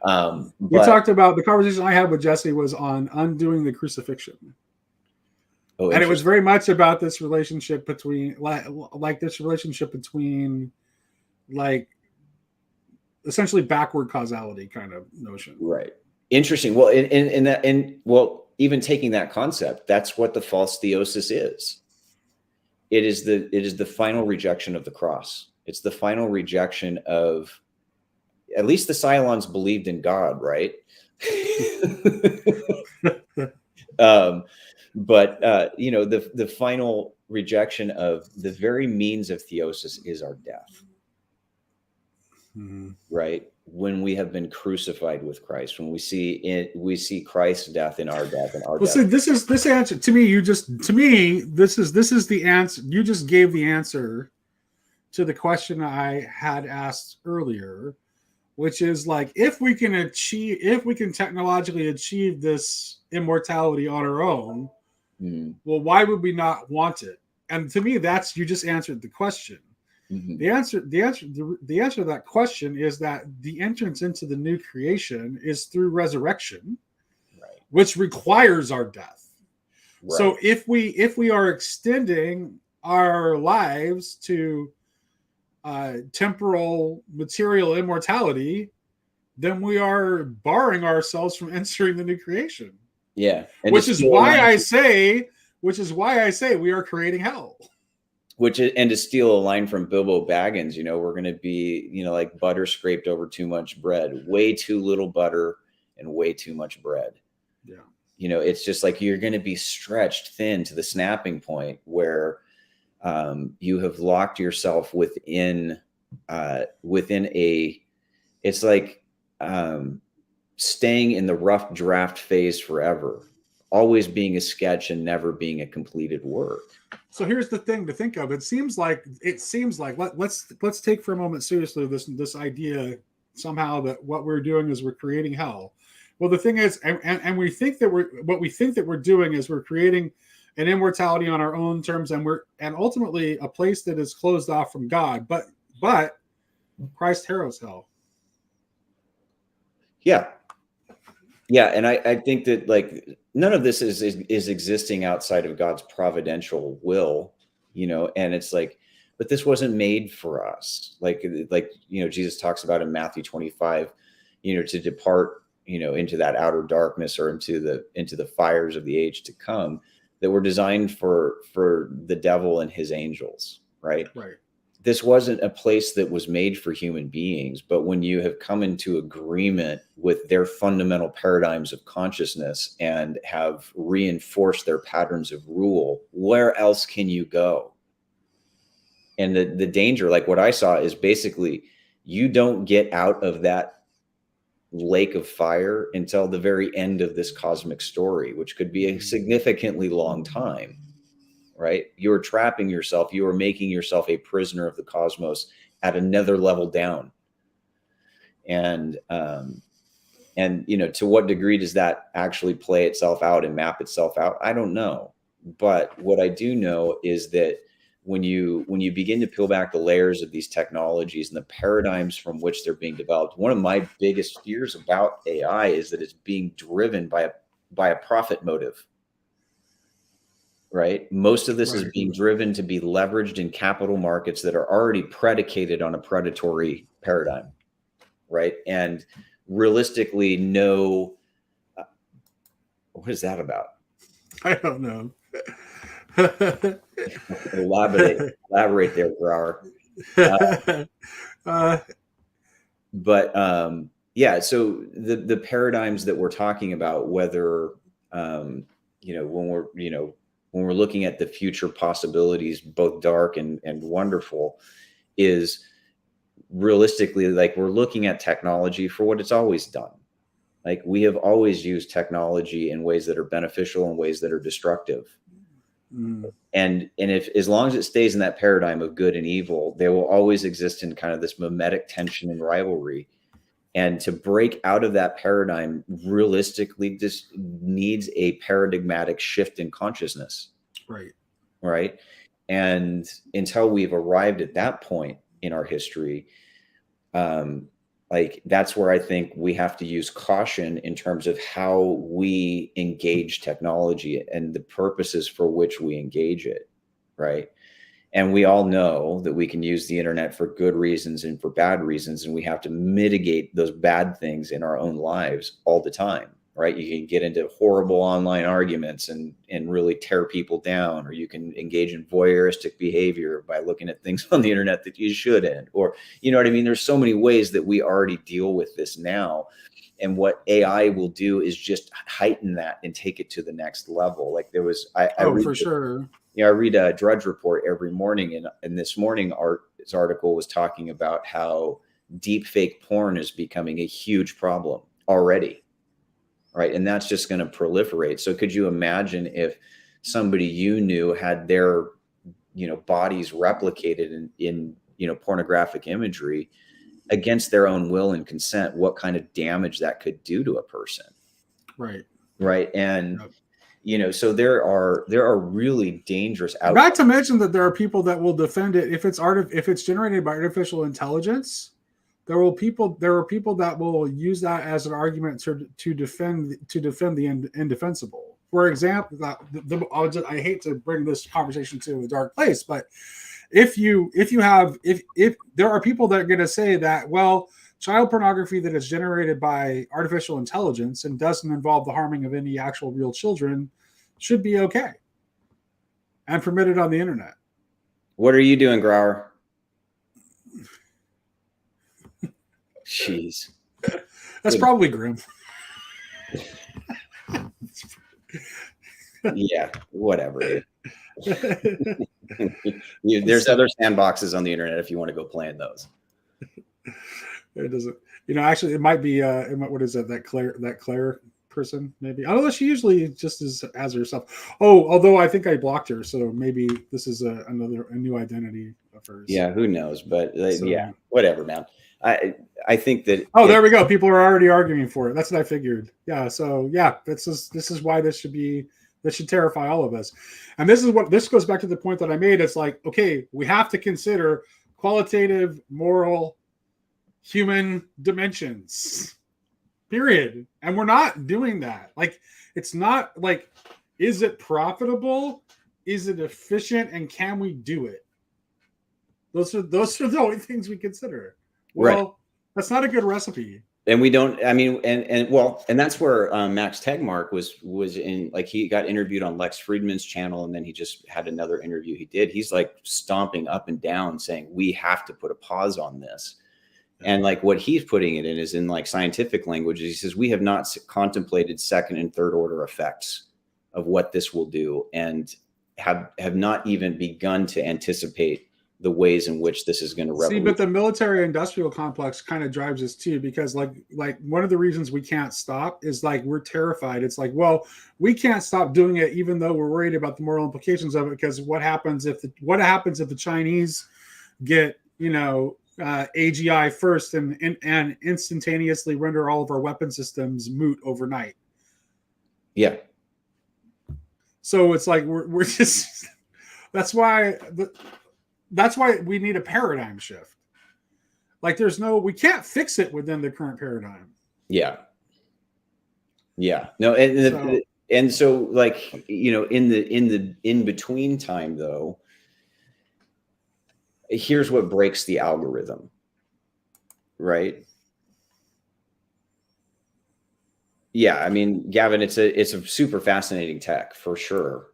We talked about, the conversation I had with Jesse was on undoing the crucifixion. Oh, and it was very much about this relationship between like essentially backward causality kind of notion. Right. Interesting. Well, even taking that concept, that's what the false theosis is. It is the final rejection of the cross. It's the final rejection of, at least the Cylons believed in God, right? But the final rejection of the very means of theosis is our death. Right? When we have been crucified with Christ, when we see Christ's death in our death and our death. See, this answer to me, this is the answer. You just gave the answer to the question I had asked earlier, which is like, if we can technologically achieve this immortality on our own, well, why would we not want it? And to me, you just answered the question. The answer to that question is that the entrance into the new creation is through resurrection, right, which requires our death. Right. So if we are extending our lives to temporal material immortality, then we are barring ourselves from entering the new creation. Yeah. Which is why I say we are creating hell. And to steal a line from Bilbo Baggins, we're going to be, like butter scraped over too much bread, way too little butter and way too much bread. Yeah. It's just like you're going to be stretched thin to the snapping point where you have locked yourself within it's like staying in the rough draft phase forever, always being a sketch and never being a completed work. So here's the thing to think of. It seems like let's take for a moment seriously this idea somehow that what we're doing is we're creating hell. Well, the thing is, and we think that we're doing is we're creating an immortality on our own terms, and ultimately a place that is closed off from God. But Christ harrows hell. Yeah. Yeah, and I think that like none of this is existing outside of God's providential will, and it's like, but this wasn't made for us. Like Jesus talks about in Matthew 25, to depart, into that outer darkness or into the fires of the age to come, that were designed for the devil and his angels, right? Right. This wasn't a place that was made for human beings, but when you have come into agreement with their fundamental paradigms of consciousness and have reinforced their patterns of rule, where else can you go? And the danger, like what I saw, is basically you don't get out of that lake of fire until the very end of this cosmic story, which could be a significantly long time. Right? You're trapping yourself. You are making yourself a prisoner of the cosmos at another level down. And to what degree does that actually play itself out and map itself out? I don't know. But what I do know is that when you begin to peel back the layers of these technologies and the paradigms from which they're being developed, one of my biggest fears about AI is that it's being driven by a profit motive. Right? Most of this is being driven to be leveraged in capital markets that are already predicated on a predatory paradigm. Right? And realistically, what is that about? I don't know. Elaborate there, Brower. Yeah, so the paradigms that we're talking about, whether when we're looking at the future possibilities, both dark and wonderful, is realistically, like, we're looking at technology for what it's always done. Like, we have always used technology in ways that are beneficial and ways that are destructive. And if, as long as it stays in that paradigm of good and evil, they will always exist in kind of this mimetic tension and rivalry. And to break out of that paradigm realistically just needs a paradigmatic shift in consciousness. Right. And until we've arrived at that point in our history, like, that's where I think we have to use caution in terms of how we engage technology and the purposes for which we engage it. Right. And we all know that we can use the internet for good reasons and for bad reasons, and we have to mitigate those bad things in our own lives all the time. Right. You can get into horrible online arguments and really tear people down, or you can engage in voyeuristic behavior by looking at things on the internet that you shouldn't, or, you know what I mean? There's so many ways that we already deal with this now. And what AI will do is just heighten that and take it to the next level. Like, there was, I read a Drudge Report every morning. And this morning, his article was talking about how deep fake porn is becoming a huge problem already. Right. And that's just going to proliferate. So could you imagine if somebody you knew had their, bodies replicated in pornographic imagery against their own will and consent, what kind of damage that could do to a person? Right. And, so there are really dangerous outcomes. Not to mention that there are people that will defend it if it's generated by artificial intelligence. There are people that will use that as an argument to defend the indefensible. For example, I hate to bring this conversation to a dark place, but if there are people that are going to say that, well, child pornography that is generated by artificial intelligence and doesn't involve the harming of any actual real children should be okay and permitted on the internet. What are you doing, Grauer? Jeez. That's probably grim. Yeah, whatever. There's other sandboxes on the internet if you want to go play in those. It doesn't, actually it might be what is that Claire person, maybe. I don't know, she usually just is as herself. Although I think I blocked her, so maybe this is a new identity of hers. Yeah, who knows? But yeah, whatever, man. I think that. There we go. People are already arguing for it. That's what I figured. Yeah. So yeah, this is why this should terrify all of us. And this goes back to the point that I made. It's like, okay, we have to consider qualitative, moral, human dimensions. Period. And we're not doing that. Like, it's not like, is it profitable? Is it efficient? And can we do it? Those are the only things we consider. Well, that's not a good recipe. And we don't, I mean, and that's where Max Tegmark was in, like, he got interviewed on Lex Friedman's channel, and then he just had another interview he did. He's like stomping up and down saying, we have to put a pause on this. And like, what he's putting it in is in like scientific language. He says, we have not contemplated second and third order effects of what this will do, and have not even begun to anticipate the ways in which this is going to revolutionize. See, but the military industrial complex kind of drives us too, because like one of the reasons we can't stop is like, we're terrified. It's like, well, we can't stop doing it even though we're worried about the moral implications of it, because what happens if the Chinese get, AGI first and instantaneously render all of our weapon systems moot overnight? Yeah. So it's like we're just That's why we need a paradigm shift. Like we can't fix it within the current paradigm. Yeah. No, and so like, in the in between time though, here's what breaks the algorithm, right? Yeah, I mean, Gavin, it's a super fascinating tech for sure.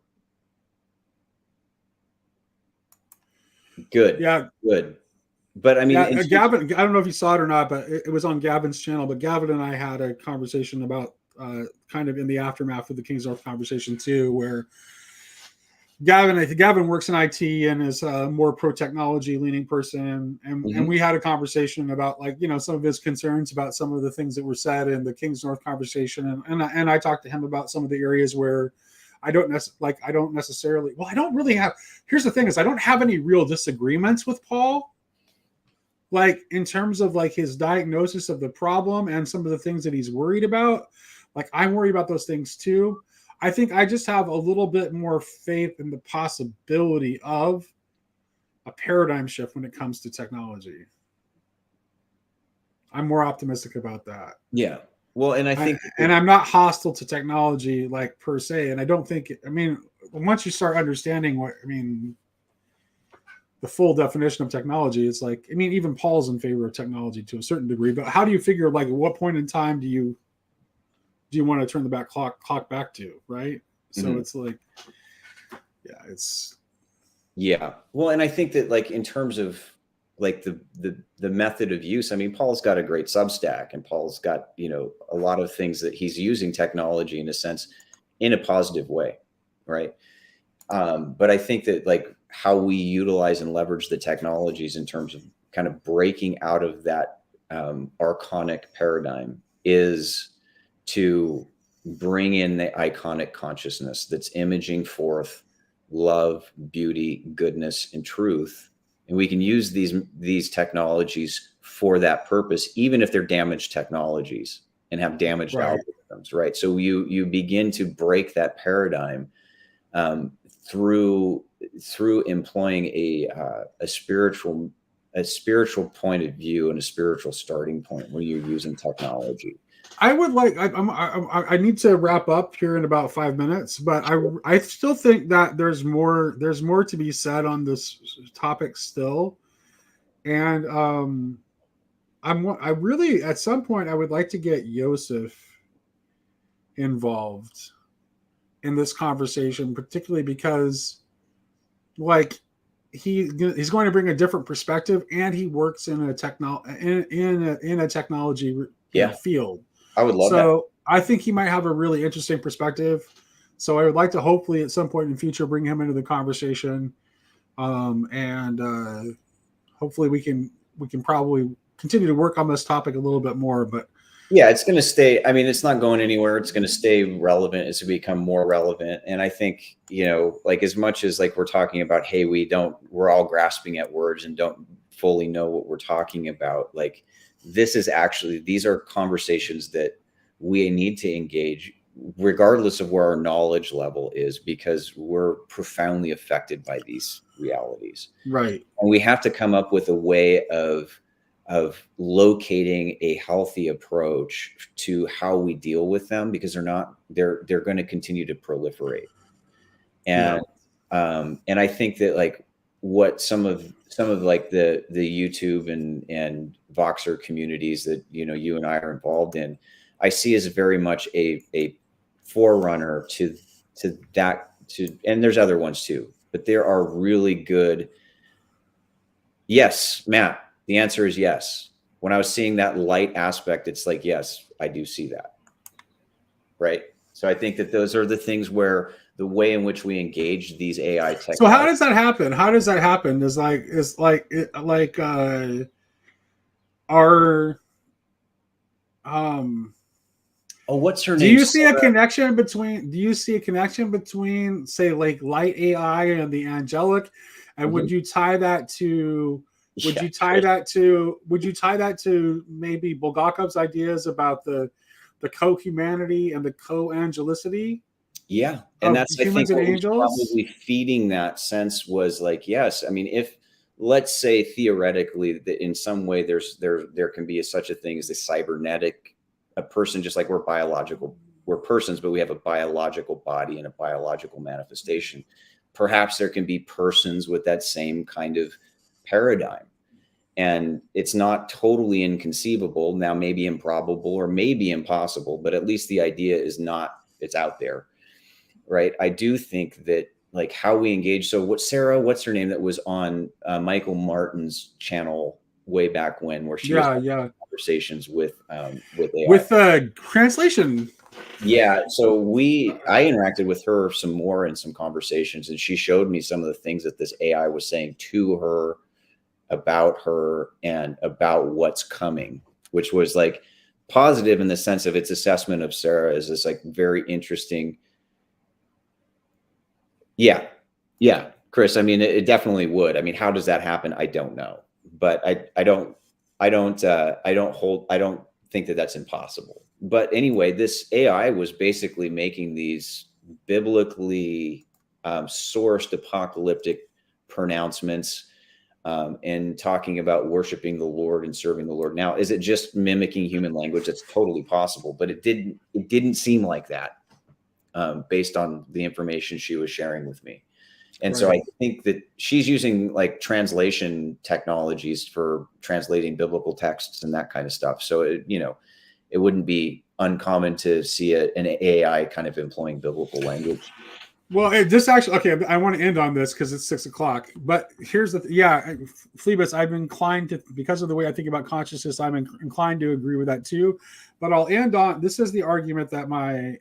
Good. Yeah. Good. But I mean, yeah, Gavin, I don't know if you saw it or not, but it was on Gavin's channel. But Gavin and I had a conversation about kind of in the aftermath of the King's North conversation too, where Gavin works in IT and is a more pro-technology leaning person. And we had a conversation about some of his concerns about some of the things that were said in the King's North conversation. And I talked to him about some of the areas where I don't necessarily, I don't really have, here's the thing is I don't have any real disagreements with Paul. Like in terms of like his diagnosis of the problem and some of the things that he's worried about, like I'm worried about those things too. I think I just have a little bit more faith in the possibility of a paradigm shift when it comes to technology. I'm more optimistic about that. Yeah. Well, and I think, and I'm not hostile to technology like per se. And I don't think, once you start understanding the full definition of technology, it's like, even Paul's in favor of technology to a certain degree, but how do you figure like at what point in time do you want to turn the clock back to, right? So it's like, yeah. Well, and I think that like in terms of like the method of use, Paul's got a great Substack and Paul's got, a lot of things that he's using technology in a sense in a positive way. Right. But I think that like how we utilize and leverage the technologies in terms of kind of breaking out of that archonic paradigm is to bring in the iconic consciousness that's imaging forth love, beauty, goodness, and truth. And we can use these technologies for that purpose, even if they're damaged technologies and have damaged algorithms, right? So you begin to break that paradigm through employing a spiritual point of view and a spiritual starting point when you're using technology. I would like. I need to wrap up here in about 5 minutes, but I still think that there's more to be said on this topic still, and I really at some point I would like to get Yosef involved in this conversation, particularly because like he's going to bring a different perspective, and he works in a technology field. I would love that. So I think he might have a really interesting perspective. So I would like to hopefully at some point in the future bring him into the conversation, and hopefully we can probably continue to work on this topic a little bit more. But yeah, it's going to stay. It's not going anywhere. It's going to stay relevant as we become more relevant. And I think like as much as like we're talking about, hey, we're all grasping at words and don't fully know what we're talking about. Like these are conversations that we need to engage regardless of where our knowledge level is, because we're profoundly affected by these realities. Right. And we have to come up with a way of locating a healthy approach to how we deal with them, because they're going to continue to proliferate. And I think that like what some of like the YouTube and Voxer communities that you and I are involved in, I see as very much a forerunner to that. And there's other ones too, but there are really good. Yes, Matt. The answer is yes. When I was seeing that light aspect, it's like, yes, I do see that. Right. So I think that those are the things where the way in which we engage these AI technologies. So how does that happen? What's her name? Do you see a connection between say like light AI and the angelic? And would you tie that to maybe Bulgakov's ideas about the co-humanity and the co-angelicity? Yeah. And that's, I think, humans and what was angels. probably feeding that sense was like, yes, I mean, if let's say theoretically that in some way there can be such a thing as a cybernetic, a person, just like we're persons, but we have a biological body and a biological manifestation. Perhaps there can be persons with that same kind of paradigm. And it's not totally inconceivable, now maybe improbable or maybe impossible, but at least the idea is not, it's out there, right? I do think that like how we engage. So what Sarah, what's her name, that was on Michael Martin's channel way back when, where she was having conversations with AI. With translation. Yeah. So I interacted with her some more in some conversations, and she showed me some of the things that this AI was saying to her, about her, and about what's coming, which was like positive in the sense of its assessment of Sarah as this like very interesting. Yeah. Yeah. Chris, I mean, it definitely would. I mean, how does that happen? I don't know, but I don't think that that's impossible. But anyway, this AI was basically making these biblically sourced apocalyptic pronouncements, and talking about worshiping the Lord and serving the Lord. Now, is it just mimicking human language? That's totally possible, but it didn't seem like that, based on the information she was sharing with me. And so I think that she's using like translation technologies for translating biblical texts and that kind of stuff. So it wouldn't be uncommon to see an AI kind of employing biblical language. Well, this actually, okay, I want to end on this because it's 6 o'clock. But here's the Phlebas, I'm inclined to, because of the way I think about consciousness, I'm inclined to agree with that too. But I'll end on, this is the argument that my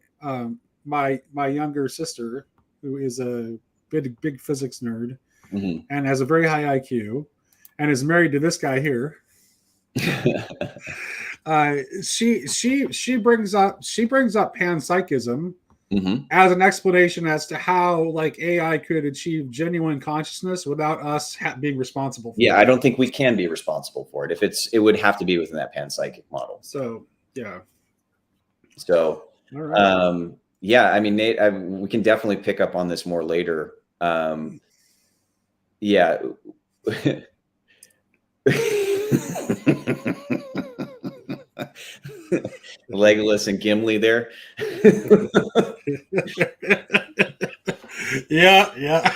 younger sister, who is a big physics nerd, mm-hmm. and has a very high IQ, and is married to this guy here. She brings up panpsychism, mm-hmm. as an explanation as to how like AI could achieve genuine consciousness without us being responsible for it. I don't think we can be responsible for it. It would have to be within that panpsychic model. So all right. I mean, Nate, we can definitely pick up on this more later. Legolas and Gimli there. yeah.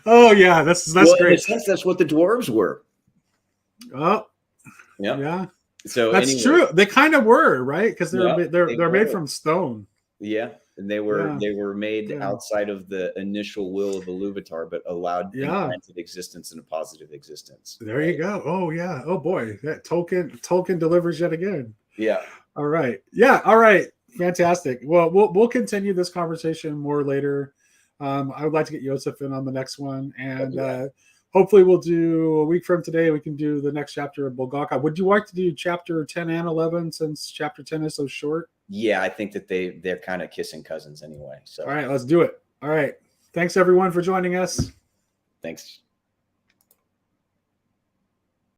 Oh yeah, that's great. In a sense, that's what the dwarves were. Oh yeah. So that's anyway, true. They kind of were, right? Because they're made from stone. Yeah, and they were made outside of the initial will of Iluvatar, but allowed granted existence and a positive existence. There you go. Oh yeah. Oh boy, that Tolkien delivers yet again. Yeah. All right. Yeah. All right. Fantastic. Well, we'll continue this conversation more later. I would like to get Joseph in on the next one, and hopefully we'll do a week from today. We can do the next chapter of Bulgakov. Would you like to do chapter 10 and 11 since chapter 10 is so short? Yeah, I think that they're kind of kissing cousins anyway. So all right, let's do it. All right. Thanks everyone for joining us. Thanks.